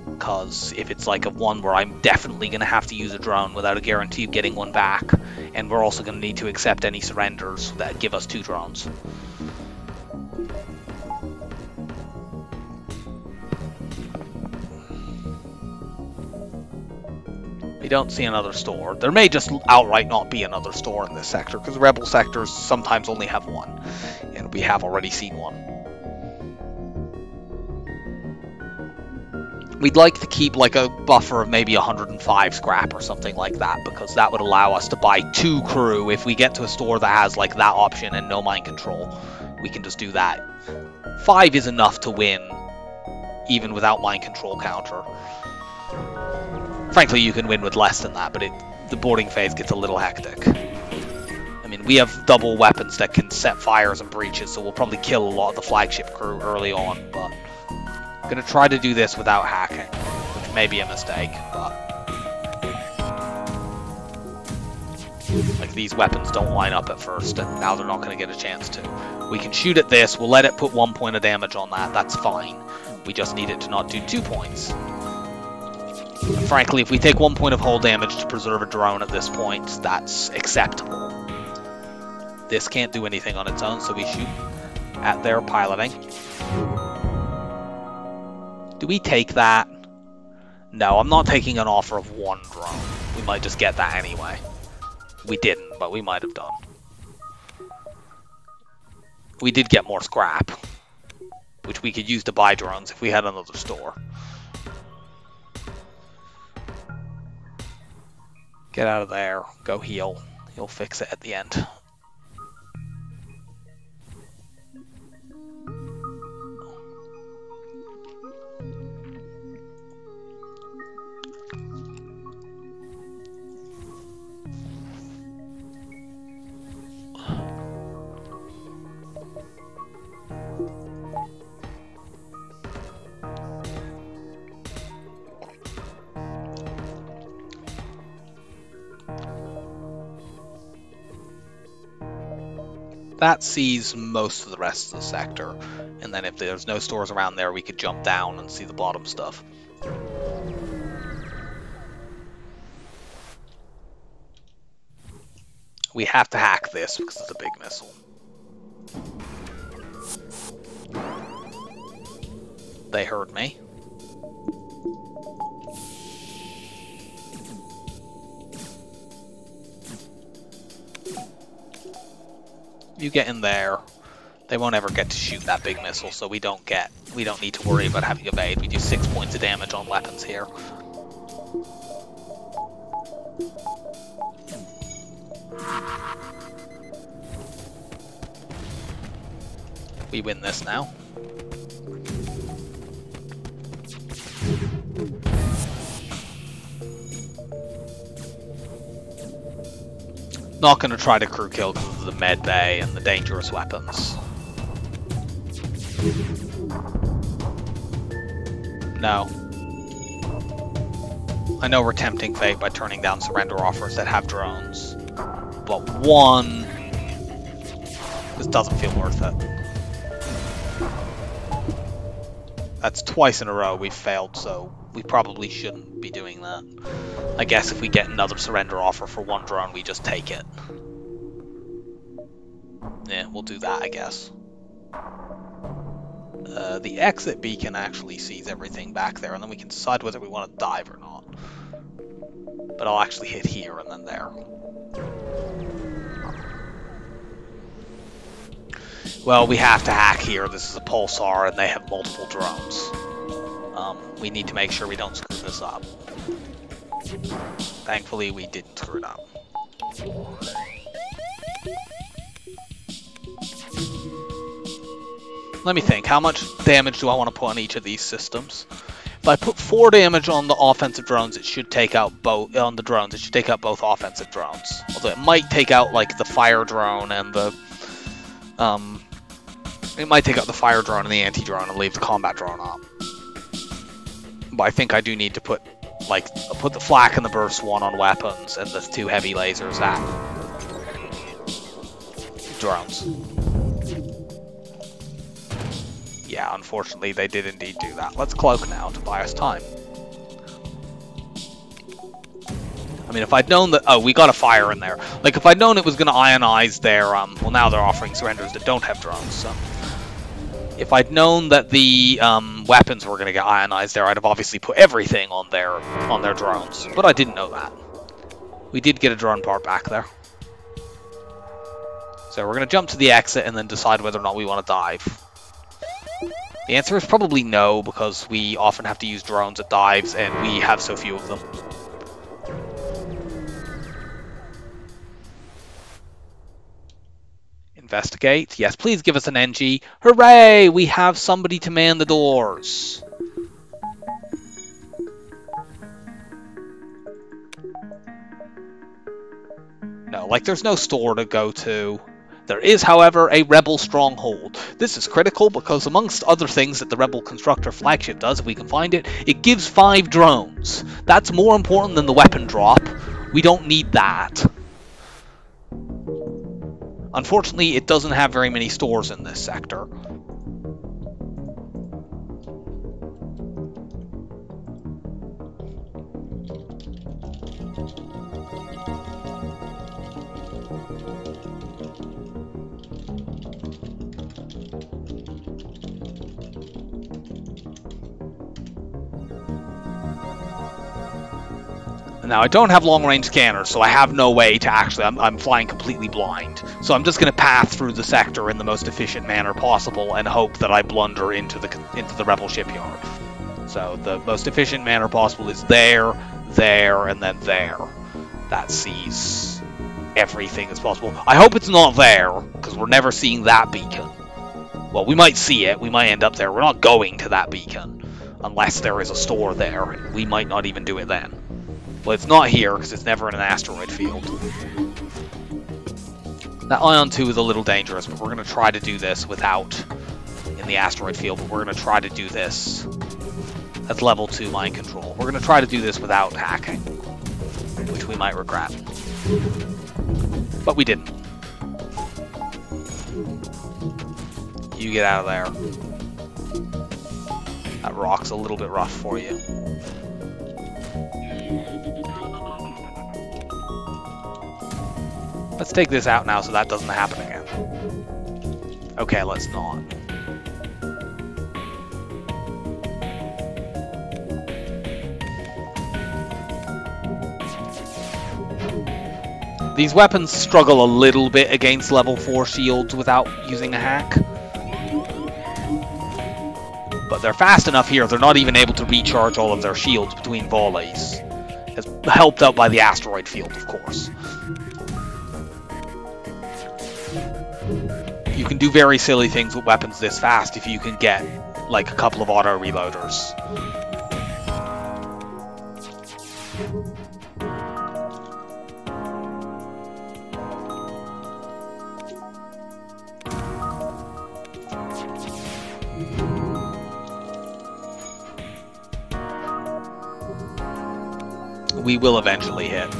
because if it's like a one where I'm definitely going to have to use a drone without a guarantee of getting one back, and we're also going to need to accept any surrenders that give us 2 drones. We don't see another store. There may just outright not be another store in this sector, because rebel sectors sometimes only have one, and we have already seen one. We'd like to keep like a buffer of maybe 105 scrap or something like that, because that would allow us to buy 2 crew. If we get to a store that has like that option and no mind control, we can just do that. 5 is enough to win, even without mind control counter. Frankly, you can win with less than that, but the boarding phase gets a little hectic. I mean, we have double weapons that can set fires and breaches, so we'll probably kill a lot of the flagship crew early on, but I'm going to try to do this without hacking, which may be a mistake, but like these weapons don't line up at first, and now they're not going to get a chance to. We can shoot at this, we'll let it put 1 point of damage on that, that's fine. We just need it to not do 2 points. Frankly, if we take 1 point of hull damage to preserve a drone at this point, that's acceptable. This can't do anything on its own, so we shoot at their piloting. Do we take that? No, I'm not taking an offer of 1 drone. We might just get that anyway. We didn't, but we might have done. We did get more scrap, which we could use to buy drones if we had another store. Get out of there, go heal. He'll fix it at the end. That sees most of the rest of the sector, and then if there's no stores around there, we could jump down and see the bottom stuff. We have to hack this because it's a big missile. They heard me. You get in there, they won't ever get to shoot that big missile, so we don't need to worry about having evade. We do 6 points of damage on weapons here. We win this now. Not going to try to crew kill because of the med bay and the dangerous weapons. No. I know we're tempting fate by turning down surrender offers that have drones, but 1 just doesn't feel worth it. That's twice in a row we've failed, so we probably shouldn't be doing that. I guess if we get another surrender offer for 1 drone, we just take it. Yeah, we'll do that, I guess. The exit beacon actually sees everything back there, and then we can decide whether we want to dive or not. But I'll actually hit here and then there. Well, we have to hack here. This is a pulsar, and they have multiple drones. We need to make sure we don't screw this up. Thankfully, we didn't screw it up. Let me think. How much damage do I want to put on each of these systems? If I put 4 damage on the offensive drones, it should take out both on the drones. It should take out both offensive drones. Although it might take out like the fire drone and the it might take out the fire drone and the anti-drone and leave the combat drone up. But I think I do need to put the flak and the burst one on weapons and the 2 heavy lasers at drones. Yeah, unfortunately they did indeed do that. Let's cloak now to buy us time. I mean, if I'd known that... Oh, we got a fire in there. Like, if I'd known it was going to ionize their... Well, now they're offering surrenders that don't have drones, so... If I'd known that the weapons were going to get ionized there, I'd have obviously put everything on their drones. But I didn't know that. We did get a drone part back there. So we're going to jump to the exit and then decide whether or not we want to dive. The answer is probably no, because we often have to use drones at dives, and we have so few of them. Investigate. Yes, please give us an NG. Hooray! We have somebody to man the doors. No, like there's no store to go to. There is, however, a Rebel stronghold. This is critical because amongst other things that the Rebel Constructor flagship does, if we can find it, it gives 5 drones. That's more important than the weapon drop. We don't need that. Unfortunately, it doesn't have very many stores in this sector. Now, I don't have long-range scanners, so I have no way to actually... I'm flying completely blind. So I'm just going to path through the sector in the most efficient manner possible and hope that I blunder into the Rebel shipyard. So the most efficient manner possible is there, and then there. That sees everything as possible. I hope it's not there, because we're never seeing that beacon. Well, we might see it. We might end up there. We're not going to that beacon unless there is a store there. We might not even do it then. Well, it's not here, because it's never in an asteroid field. That Ion 2 is a little dangerous, but we're going to try to do this without... in the asteroid field, but we're going to try to do this... That's level 2 mind control. We're going to try to do this without hacking, which we might regret. But we didn't. You get out of there. That rock's a little bit rough for you. Let's take this out now so that doesn't happen again. Okay, let's not. These weapons struggle a little bit against level 4 shields without using a hack. But they're fast enough here, they're not even able to recharge all of their shields between volleys. It's helped out by the asteroid field, of course. You can do very silly things with weapons this fast if you can get, like, a couple of auto reloaders. We will eventually hit.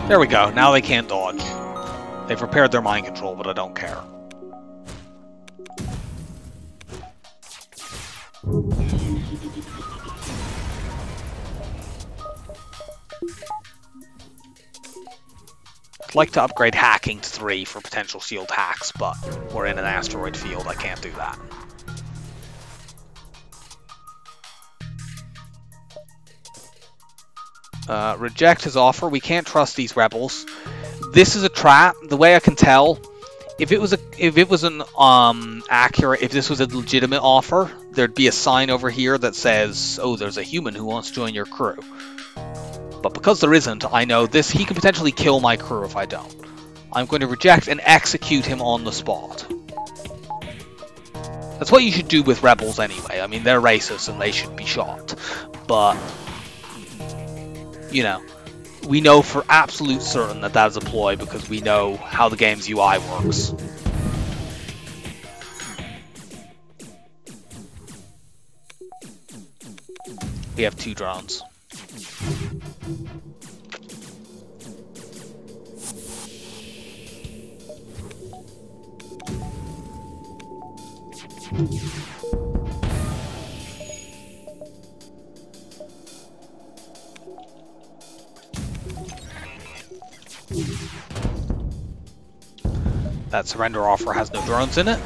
There we go. Now they can't dodge. They've repaired their mind control, but I don't care. I'd like to upgrade hacking to 3 for potential shield hacks, but we're in an asteroid field. I can't do that. Reject his offer. We can't trust these rebels. This is a trap. The way I can tell, if this was a legitimate offer, there'd be a sign over here that says, "Oh, there's a human who wants to join your crew." But because there isn't, I know this. He can potentially kill my crew if I don't. I'm going to reject and execute him on the spot. That's what you should do with rebels anyway. I mean, they're racist and they should be shot. But, you know, we know for absolute certain that that is a ploy because we know how the game's UI works. We have 2 drones. That surrender offer has no drones in it.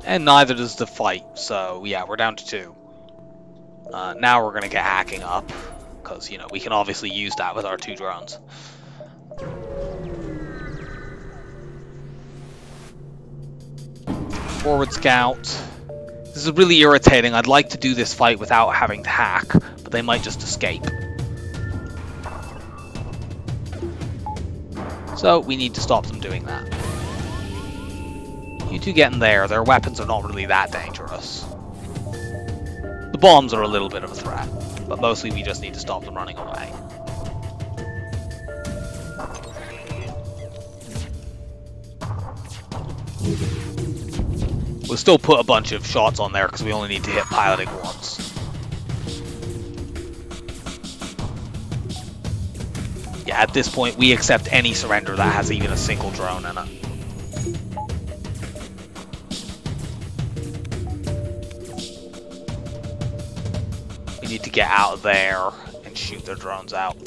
And neither does the fight, so yeah, we're down to 2. Now we're going to get hacking up, because, you know, we can obviously use that with our 2 drones. Forward scout. This is really irritating. I'd like to do this fight without having to hack, but they might just escape. So we need to stop them doing that. You 2 get in there. Their weapons are not really that dangerous. The bombs are a little bit of a threat, but mostly we just need to stop them running away. We'll still put a bunch of shots on there because we only need to hit piloting once. Yeah, at this point we accept any surrender that has even a single drone in it. We need to get out of there and shoot their drones out.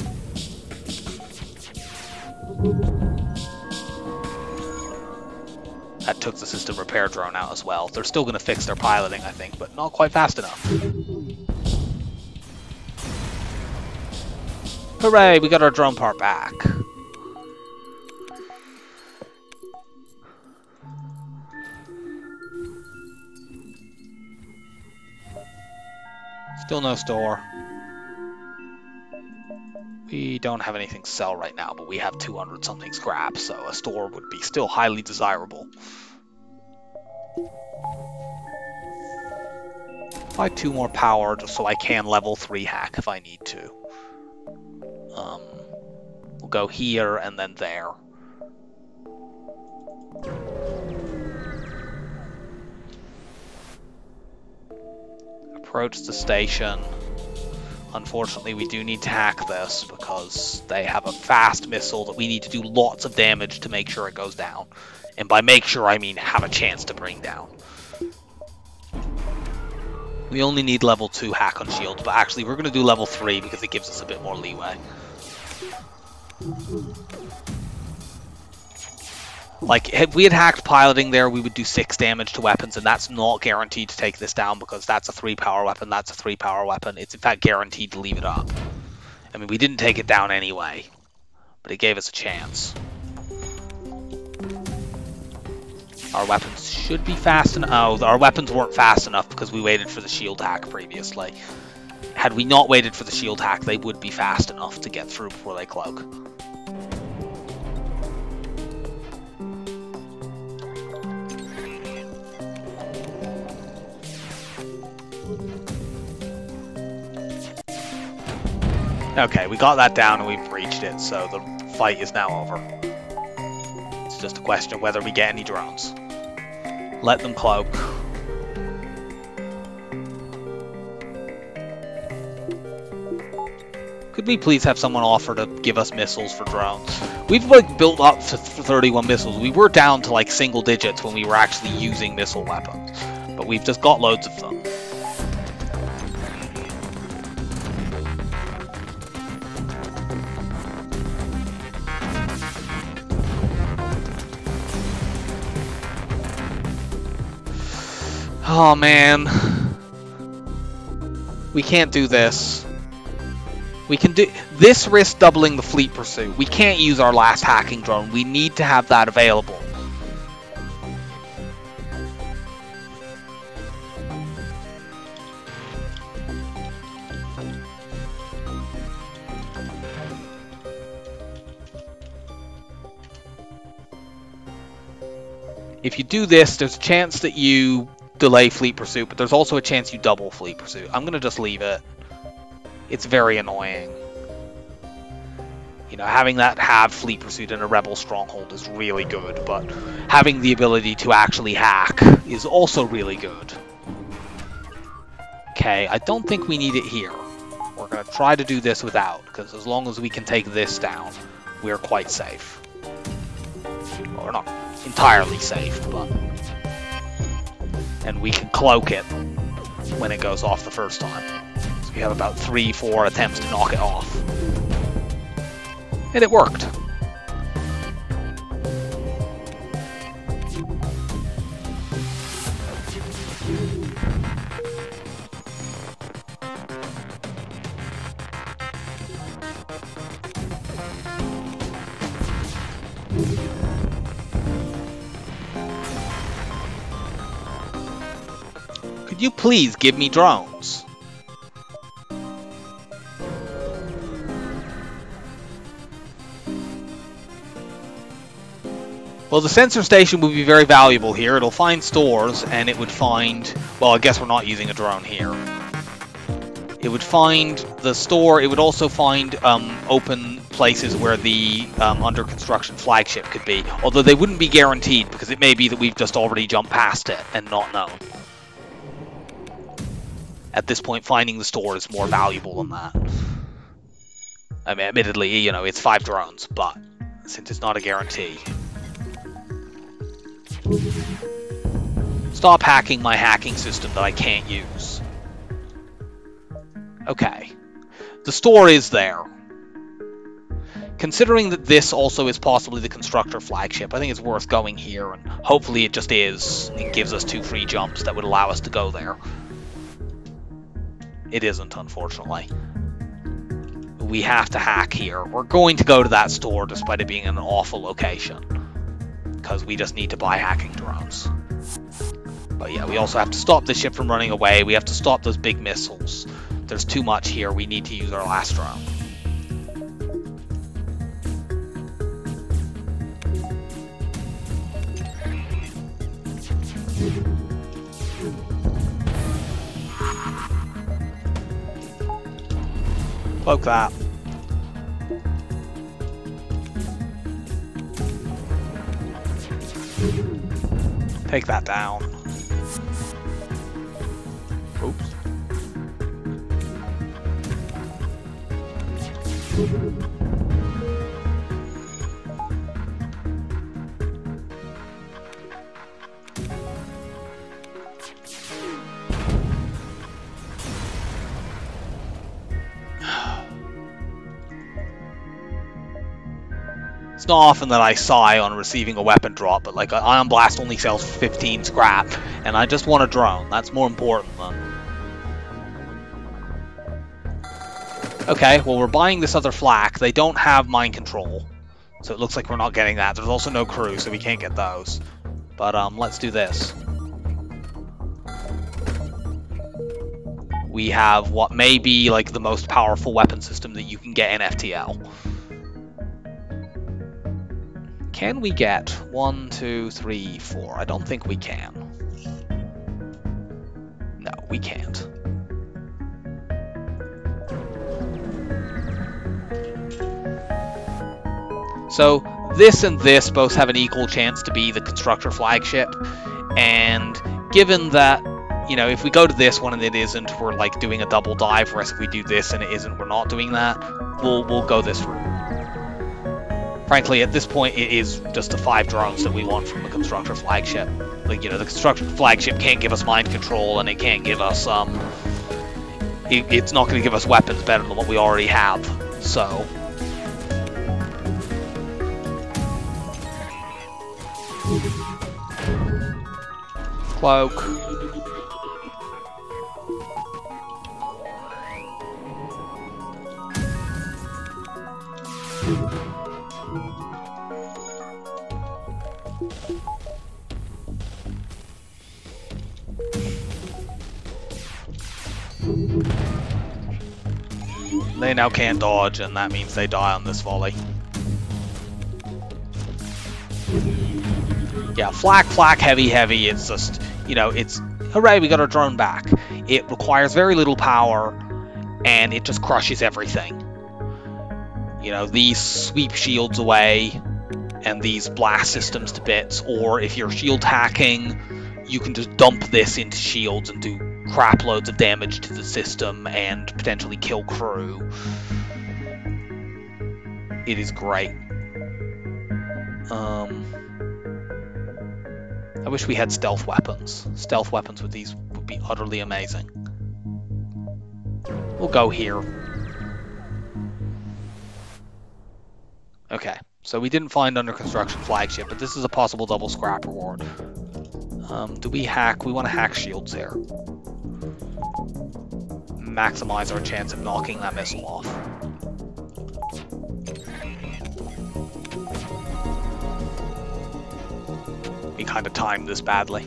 That took the system repair drone out as well. They're still going to fix their piloting, I think, but not quite fast enough. Hooray, we got our drone part back. Still no store. We don't have anything to sell right now, but we have 200 something scrap, so a store would be still highly desirable. Buy 2 more power just so I can level 3 hack if I need to. We'll go here and then there. Approach the station. Unfortunately, we do need to hack this because they have a fast missile that we need to do lots of damage to make sure it goes down. And by make sure, I mean have a chance to bring down. We only need level 2 hack on shields, but actually we're going to do level 3 because it gives us a bit more leeway. Like, if we had hacked piloting there, we would do 6 damage to weapons, and that's not guaranteed to take this down because that's a 3 power weapon, that's a 3 power weapon. It's in fact guaranteed to leave it up. I mean, we didn't take it down anyway, but it gave us a chance. Our weapons should be fast enough. Oh, our weapons weren't fast enough because we waited for the shield hack previously. Had we not waited for the shield hack, they would be fast enough to get through before they cloak. Okay, we got that down and we've breached it, so the fight is now over. It's just a question of whether we get any drones. Let them cloak. Could we please have someone offer to give us missiles for drones? We've like built up to 31 missiles. We were down to like single digits when we were actually using missile weapons, but we've just got loads of them. Oh man, we can't do this. We can do this, risk doubling the fleet pursuit. We can't use our last hacking drone. We need to have that available. If you do this, there's a chance that you delay Fleet Pursuit, but there's also a chance you double Fleet Pursuit. I'm going to just leave it. It's very annoying. You know, having that have Fleet Pursuit in a Rebel stronghold is really good, but having the ability to actually hack is also really good. Okay, I don't think we need it here. We're going to try to do this without, because as long as we can take this down, we're quite safe. Well, we're not entirely safe, but... And we can cloak it when it goes off the first time. So we have about 3-4 attempts to knock it off. And it worked. Could you please give me drones? Well, the sensor station would be very valuable here. It'll find stores, and it would find... Well, I guess we're not using a drone here. It would find the store. It would also find open places where the under construction flagship could be. Although they wouldn't be guaranteed, because it may be that we've just already jumped past it and not known. At this point, finding the store is more valuable than that. I mean, admittedly, you know, it's 5 drones, but since it's not a guarantee... Stop hacking my hacking system that I can't use. Okay. The store is there. Considering that this also is possibly the constructor flagship, I think it's worth going here, and hopefully it just is, and gives us 2 free jumps that would allow us to go there. It isn't, unfortunately. We have to hack here. We're going to go to that store despite it being in an awful location, because we just need to buy hacking drones. But yeah, we also have to stop the ship from running away. We have to stop those big missiles. There's too much here. We need to use our last drone. Cloak that. Take that down. Oops. It's not often that I sigh on receiving a weapon drop, but like Ion Blast only sells 15 scrap, and I just want a drone. That's more important than... Okay, well we're buying this other flak. They don't have mind control, so it looks like we're not getting that. There's also no crew, so we can't get those. But let's do this. We have what may be like the most powerful weapon system that you can get in FTL. Can we get 1, 2, 3, 4? I don't think we can. No, we can't. So this and this both have an equal chance to be the constructor flagship, and given that, you know, if we go to this one and it isn't, we're like doing a double dive, whereas if we do this and it isn't, we're not doing that, we'll go this route. Frankly, at this point, it is just the 5 drones that we want from the constructor flagship. Like, you know, the constructor flagship can't give us mind control, and it can't give us, it's not going to give us weapons better than what we already have, so... Cloak. They now can't dodge, and that means they die on this volley. Yeah, flak, heavy. It's just, you know, it's hooray, we got our drone back. It requires very little power, and it just crushes everything. You know, these sweep shields away, and these blast systems to bits. Or if you're shield hacking, you can just dump this into shields and do crap loads of damage to the system and potentially kill crew. It is great. I wish we had stealth weapons. Stealth weapons with these would be utterly amazing. We'll go here. Okay, so we didn't find under construction flagship, but this is a possible double scrap reward. Do we hack? We want to hack shields here. Maximize our chance of knocking that missile off. We kind of timed this badly.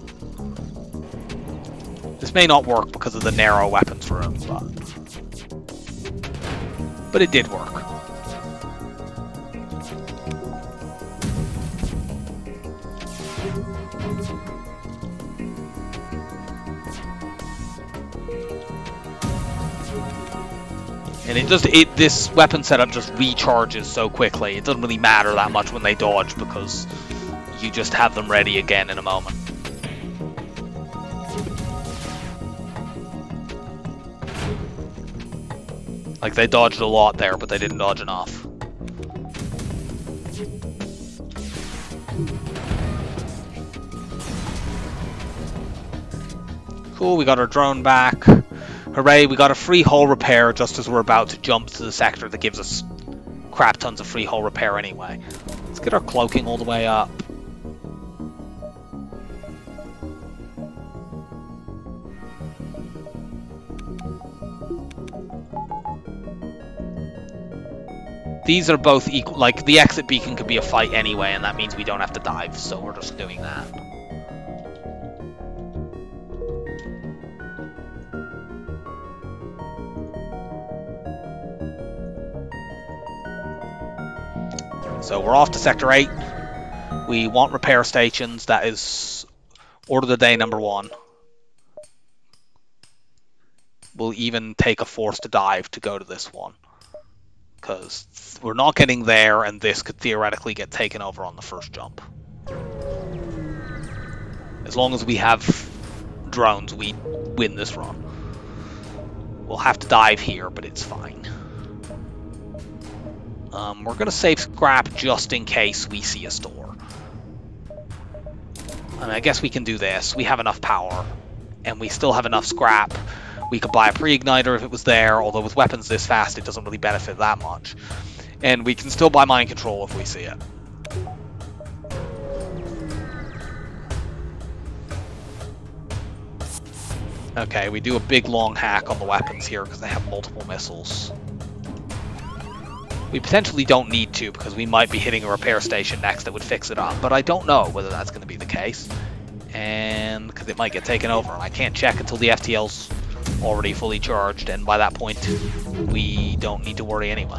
This may not work because of the narrow weapons room, but it did work. And this weapon setup just recharges so quickly. It doesn't really matter that much when they dodge because you just have them ready again in a moment. Like, they dodged a lot there, but they didn't dodge enough. Cool, we got our drone back. Hooray, we got a free hull repair just as we're about to jump to the sector that gives us crap tons of free hull repair anyway. Let's get our cloaking all the way up. These are both equal. Like, the exit beacon could be a fight anyway, and that means we don't have to dive, so we're just doing that. So we're off to Sector 8. We want repair stations. That is order of the day number 1. We'll even take a force to dive to go to this one, because we're not getting there, and this could theoretically get taken over on the first jump. As long as we have drones, we win this run. We'll have to dive here, but it's fine. We're going to save scrap just in case we see a store. And I guess we can do this. We have enough power, and we still have enough scrap. We could buy a pre-igniter if it was there, although with weapons this fast it doesn't really benefit that much. And we can still buy mind control if we see it. Okay, we do a big long hack on the weapons here because they have multiple missiles. We potentially don't need to because we might be hitting a repair station next that would fix it up, but I don't know whether that's going to be the case. And because it might get taken over, and I can't check until the FTL's already fully charged, and by that point we don't need to worry anyway.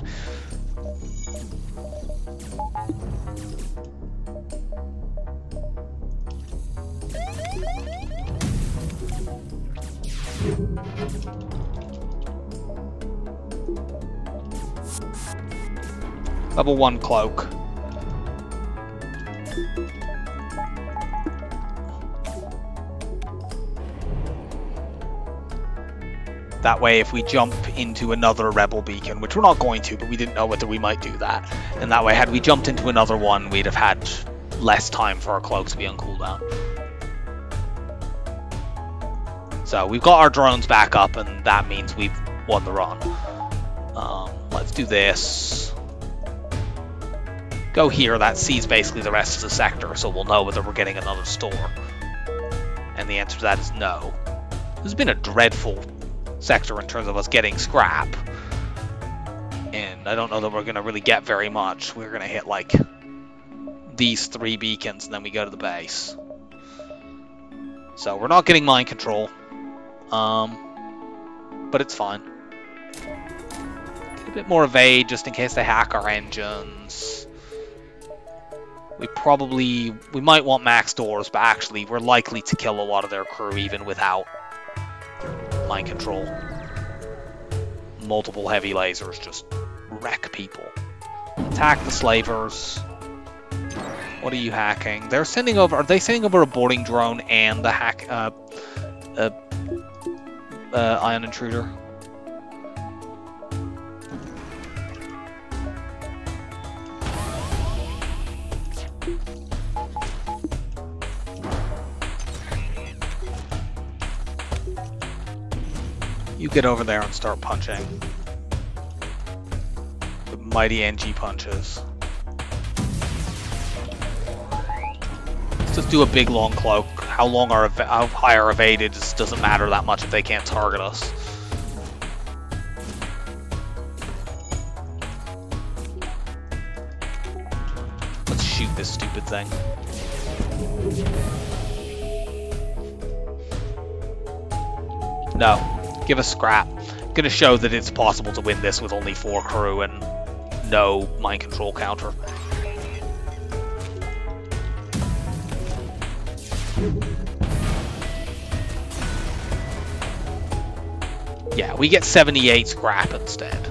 Level 1 cloak. That way, if we jump into another rebel beacon, which we're not going to, but we didn't know whether we might do that, and that way, had we jumped into another one, we'd have had less time for our cloaks to be on cooldown. So we've got our drones back up, and that means we've won the run. Let's do this. Go here, that sees basically the rest of the sector, so we'll know whether we're getting another store. And the answer to that is no. This has been a dreadful sector in terms of us getting scrap. And I don't know that we're going to really get very much. We're going to hit, like, these 3 beacons, and then we go to the base. So we're not getting mind control. But it's fine. Get a bit more evade just in case they hack our engines. We might want max doors, but actually we're likely to kill a lot of their crew even without mind control. Multiple heavy lasers just wreck people. Attack the slavers. What are you hacking? They're sending over. Are they sending over a boarding drone and the ion intruder? You get over there and start punching. The mighty NG punches. Let's just do a big long cloak. How high are evaded doesn't matter that much if they can't target us. Let's shoot this stupid thing. No. Give us scrap. Gonna show that it's possible to win this with only 4 crew and no mind control counter. Yeah, we get 78 scrap instead.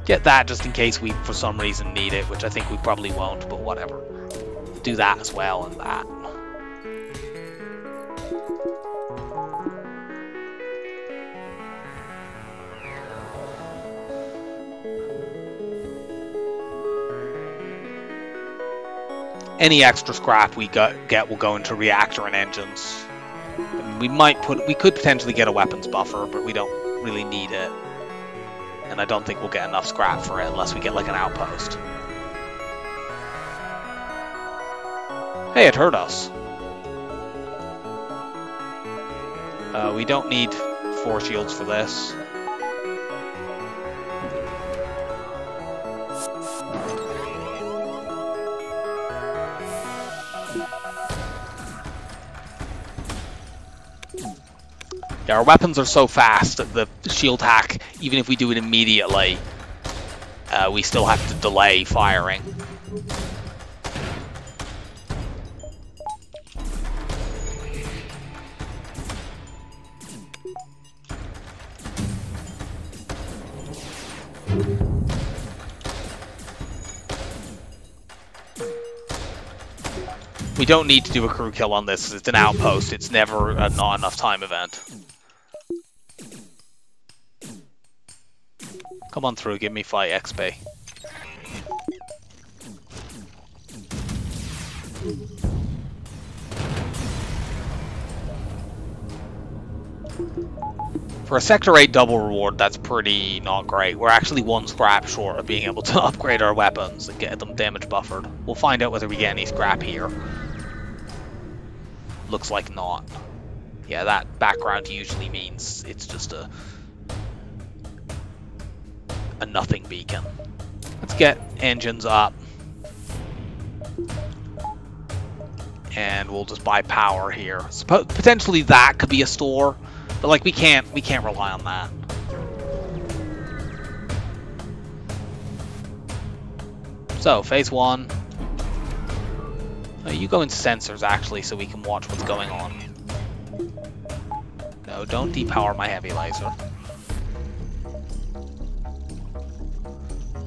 Get that just in case we, for some reason, need it, which I think we probably won't, but whatever. Do that as well and that. Any extra scrap we get will go into reactor and engines. We could potentially get a weapons buffer, but we don't really need it. And I don't think we'll get enough scrap for it unless we get like an outpost. Hey, it hurt us. We don't need 4 shields for this. Yeah, our weapons are so fast that the shield hack, even if we do it immediately, we still have to delay firing. We don't need to do a crew kill on this. It's an outpost. It's never a not enough time event. Come on through, give me 5 XP. For a Sector 8 double reward, that's pretty not great. We're actually 1 scrap short of being able to upgrade our weapons and get them damage buffered. We'll find out whether we get any scrap here. Looks like not. Yeah, that background usually means it's just a nothing beacon. Let's get engines up. And we'll just buy power here. Potentially that could be a store, but like we can't rely on that. So, phase 1. You go into sensors actually so we can watch what's going on. No, don't depower my heavy laser.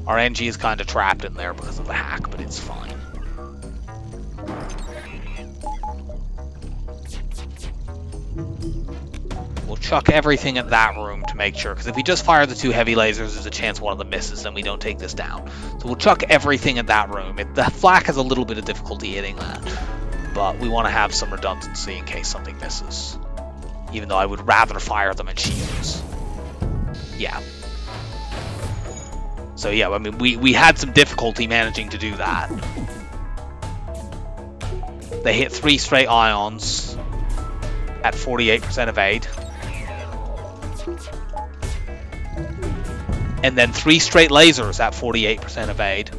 Our NG is kind of trapped in there because of the hack, but it's fine. We'll chuck everything at that room to make sure, because if we just fire the 2 heavy lasers, there's a chance one of them misses, then we don't take this down. So we'll chuck everything at that room. The flak has a little bit of difficulty hitting that, but we want to have some redundancy in case something misses. Even though I would rather fire them in shields. Yeah. So yeah, I mean, we had some difficulty managing to do that. They hit 3 straight ions at 48% evade. And then 3 straight lasers at 48% evade.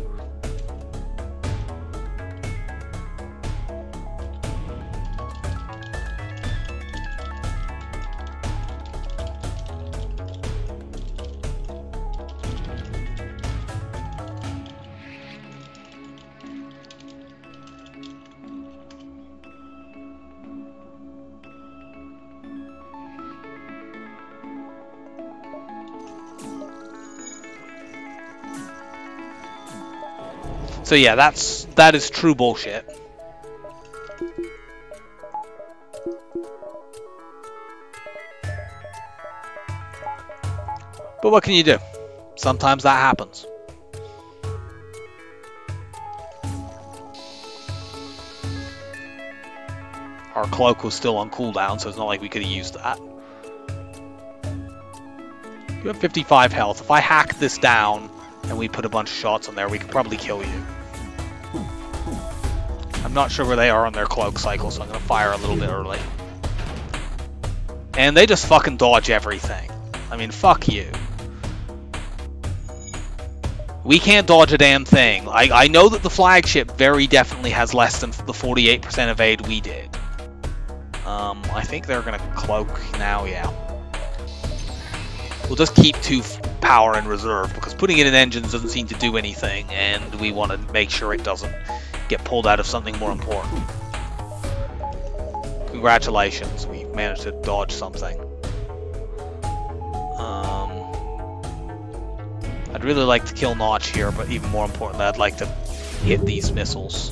So yeah, that is true bullshit. But what can you do? Sometimes that happens. Our cloak was still on cooldown, so it's not like we could have used that. You have 55 health. If I hack this down and we put a bunch of shots on there, we could probably kill you. I'm not sure where they are on their cloak cycle, so I'm going to fire a little bit early. And they just fucking dodge everything. I mean, fuck you. We can't dodge a damn thing. I know that the flagship very definitely has less than the 48% evade we did. I think they're going to cloak now, yeah. We'll just keep 2 power in reserve, because putting it in engines doesn't seem to do anything, and we want to make sure it doesn't get pulled out of something more important. Congratulations, we managed to dodge something. I'd really like to kill Notch here, but even more importantly, I'd like to hit these missiles.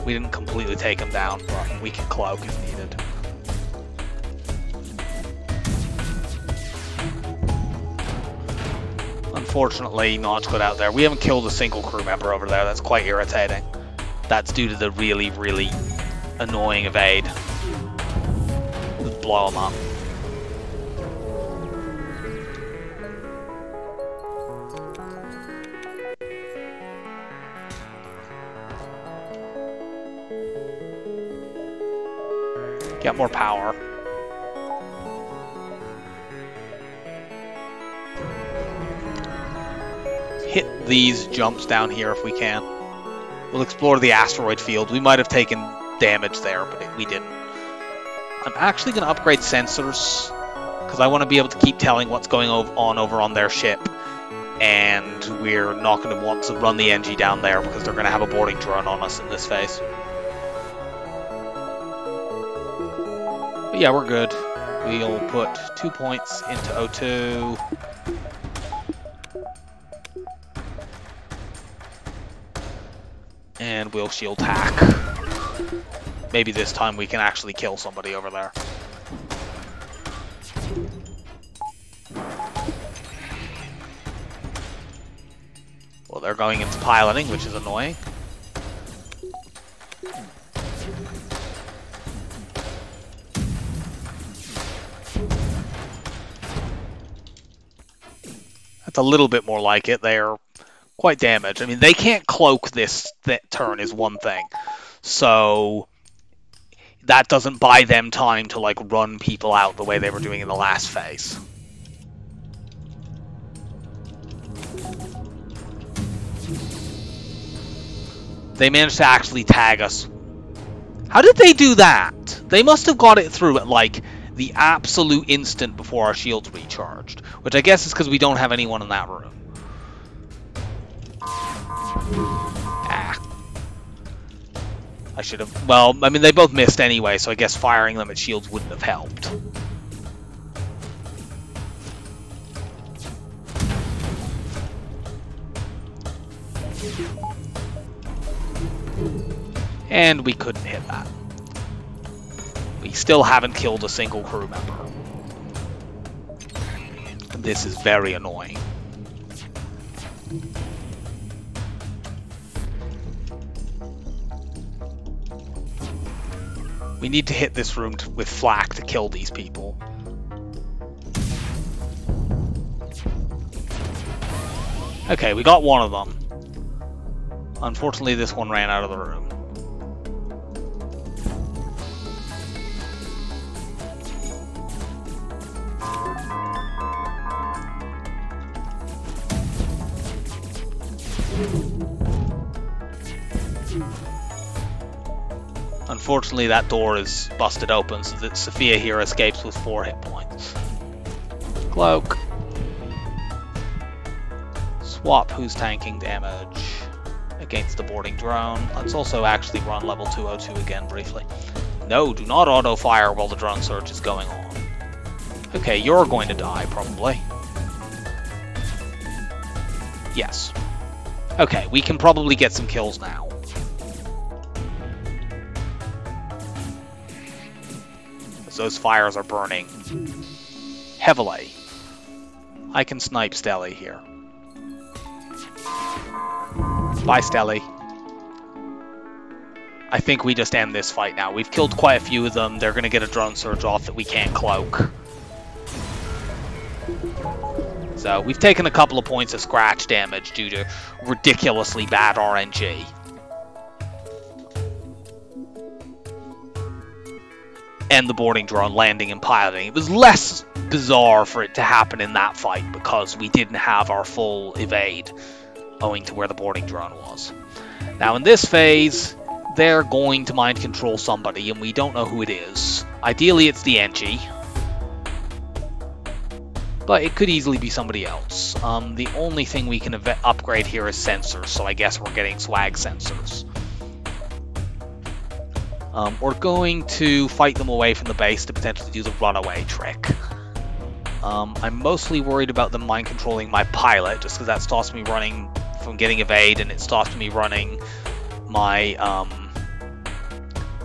We didn't completely take them down, but we can cloak if needed. Unfortunately, Notch got out there. We haven't killed a single crew member over there. That's quite irritating. That's due to the really, really annoying evade. Just blow them up. Get more power. Hit these jumps down here if we can. We'll explore the asteroid field. We might have taken damage there, but we didn't. I'm actually going to upgrade sensors, because I want to be able to keep telling what's going on over on their ship. And we're not going to want to run the NG down there, because they're going to have a boarding drone on us in this phase. But yeah, we're good. We'll put 2 points into O2. And we'll shield hack. Maybe this time we can actually kill somebody over there. Well, they're going into piloting, which is annoying. That's a little bit more like it. They're quite damaged. I mean, they can't cloak this turn is one thing. So that doesn't buy them time to like run people out the way they were doing in the last phase. They managed to actually tag us. How did they do that? They must have got it through at like the absolute instant before our shields recharged, which I guess is because we don't have anyone in that room. I should have... Well, I mean, they both missed anyway, so I guess firing them at shields wouldn't have helped. And we couldn't hit that. We still haven't killed a single crew member. This is very annoying. We need to hit this room with flak to kill these people. Okay, we got one of them. Unfortunately, this one ran out of the room. Unfortunately, that door is busted open, so that Sophia here escapes with 4 hit points. Cloak. Swap who's tanking damage against the boarding drone. Let's also actually run level 202 again briefly. No, do not auto-fire while the drone search is going on. Okay, you're going to die, probably. Yes. Okay, we can probably get some kills now. As those fires are burning heavily. I can snipe Stelly here. Bye, Stelly. I think we just end this fight now. We've killed quite a few of them. They're going to get a drone surge off that we can't cloak. So we've taken a couple of points of scratch damage due to ridiculously bad RNG. And the boarding drone landing and piloting. It was less bizarre for it to happen in that fight because we didn't have our full evade owing to where the boarding drone was. Now in this phase, they're going to mind control somebody and we don't know who it is. Ideally it's the NG, but it could easily be somebody else. The only thing we can upgrade here is sensors, so I guess we're getting swag sensors. We're going to fight them away from the base to potentially do the runaway trick. I'm mostly worried about them mind controlling my pilot, just because that stops me running from getting evade, and it stops me running my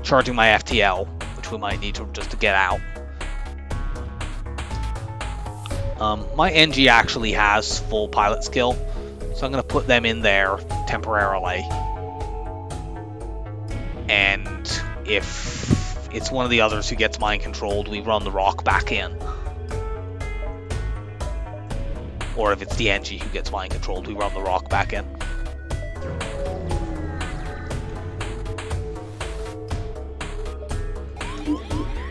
charging my FTL, which we might need to just to get out. My NG actually has full pilot skill, so I'm going to put them in there temporarily. And if it's one of the others who gets mind controlled, we run the rock back in. Or if it's the NG who gets mind controlled, we run the rock back in.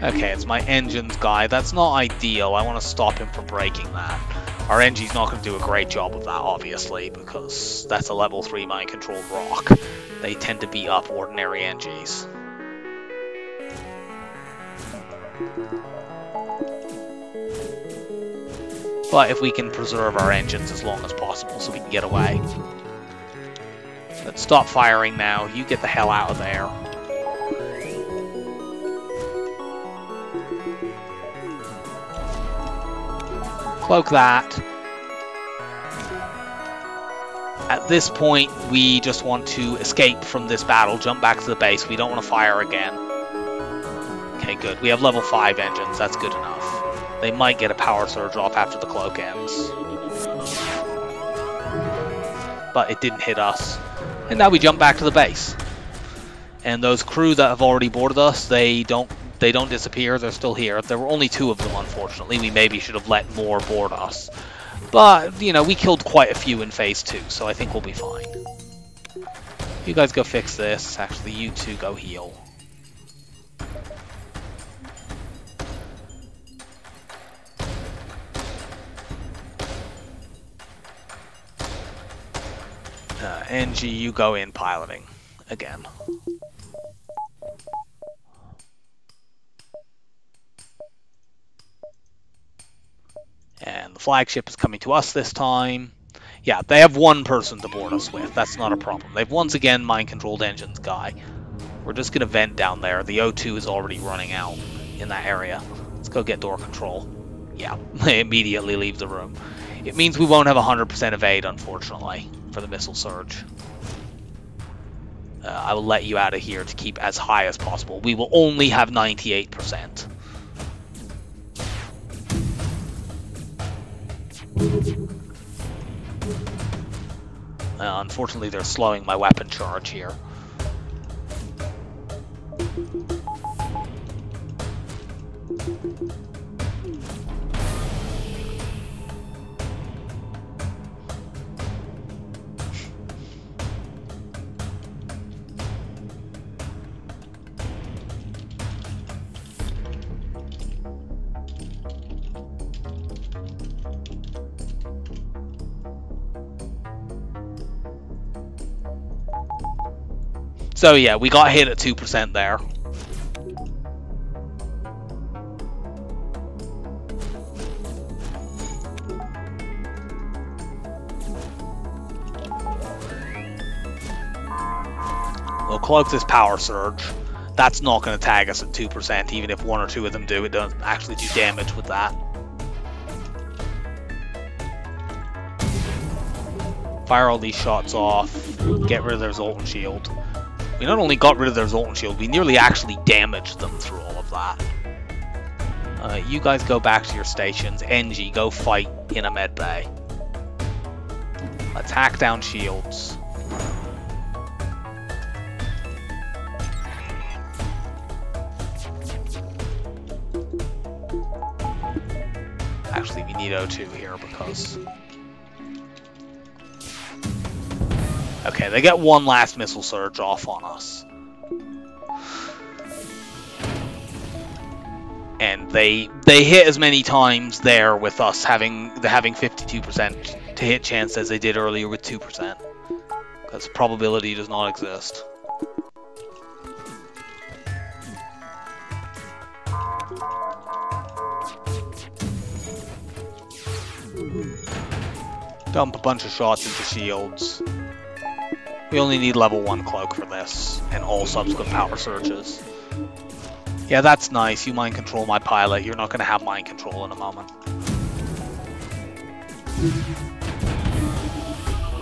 Okay, it's my engines guy. That's not ideal. I want to stop him from breaking that. Our NG's not going to do a great job of that, obviously, because that's a level 3 mind-controlled rock. They tend to beat up ordinary NGs. But if we can preserve our engines as long as possible so we can get away. Let's stop firing now. You get the hell out of there. Cloak that. At this point, we just want to escape from this battle, jump back to the base. We don't want to fire again. Okay, good. We have level 5 engines. That's good enough. They might get a power surge off after the cloak ends. But it didn't hit us. And now we jump back to the base. And those crew that have already boarded us, they don't disappear. They're still here. There were only 2 of them, unfortunately. We maybe should have let more board us. But, you know, we killed quite a few in phase 2, so I think we'll be fine. You guys go fix this. Actually, you 2 go heal. NG, you go in piloting again. And the flagship is coming to us this time. Yeah, they have 1 person to board us with. That's not a problem. They've once again mind-controlled engines guy. We're just going to vent down there. The O2 is already running out in that area. Let's go get door control. Yeah, they immediately leave the room. It means we won't have 100% evade, unfortunately, for the missile surge. I will let you out of here to keep as high as possible. We will only have 98%. Unfortunately, they're slowing my weapon charge here. So yeah, we got hit at 2% there. We'll cloak this power surge. That's not going to tag us at 2%, even if 1 or 2 of them do. It doesn't actually do damage with that. Fire all these shots off. Get rid of their Zoltan shield. We not only got rid of their Zoltan shield, we nearly actually damaged them through all of that. You guys go back to your stations. NG, go fight in a med bay. Let's hack down shields. Actually, we need O2 here because... Okay, they get one last missile surge off on us. And they hit as many times there with us having 52% to hit chance as they did earlier with 2%. Because probability does not exist. Dump a bunch of shots into shields. We only need level 1 cloak for this, and all subsequent power surges. Yeah, that's nice. You mind control my pilot. You're not going to have mind control in a moment.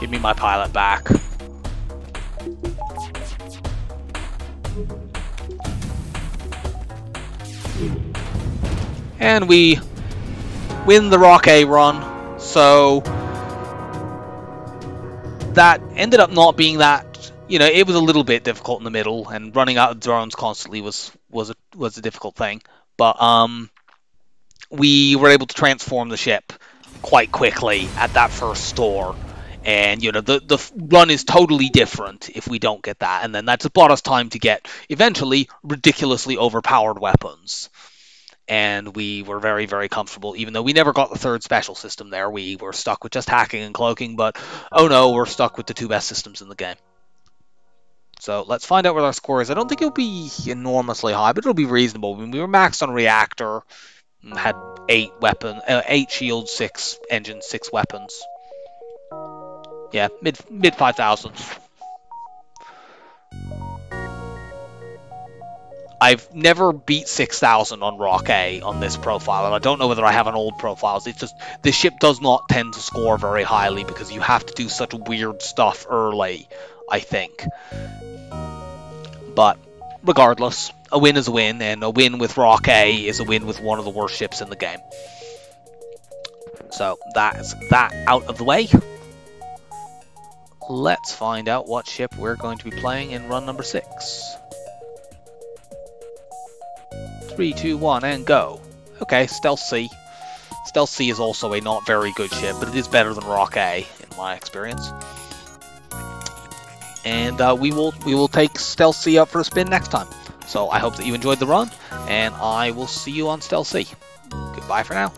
Give me my pilot back. And we win the Rock A run, so that ended up not being that, you know, it was a little bit difficult in the middle, and running out of drones constantly was a difficult thing, but we were able to transform the ship quite quickly at that first store, and you know the run is totally different if we don't get that, and then that's bought us time to get eventually ridiculously overpowered weapons. And we were very, very comfortable, even though we never got the third special system there. We were stuck with just hacking and cloaking, but oh no, we're stuck with the 2 best systems in the game. So let's find out what our score is. I don't think it'll be enormously high, but it'll be reasonable. I mean, we were maxed on reactor, had 8 shields, 6 engines, 6 weapons. Yeah, mid 5,000s. I've never beat 6,000 on Rock A on this profile, and I don't know whether I have an old profile. It's just, this ship does not tend to score very highly because you have to do such weird stuff early, I think. But regardless, a win is a win, and a win with Rock A is a win with one of the worst ships in the game. So that's that out of the way. Let's find out what ship we're going to be playing in run number 6. 3, 2, 1, and go. Okay, Stealth C. Stealth C is also a not very good ship, but it is better than Rock A, in my experience. And we will take Stealth C up for a spin next time. So I hope that you enjoyed the run, and I will see you on Stealth C. Goodbye for now.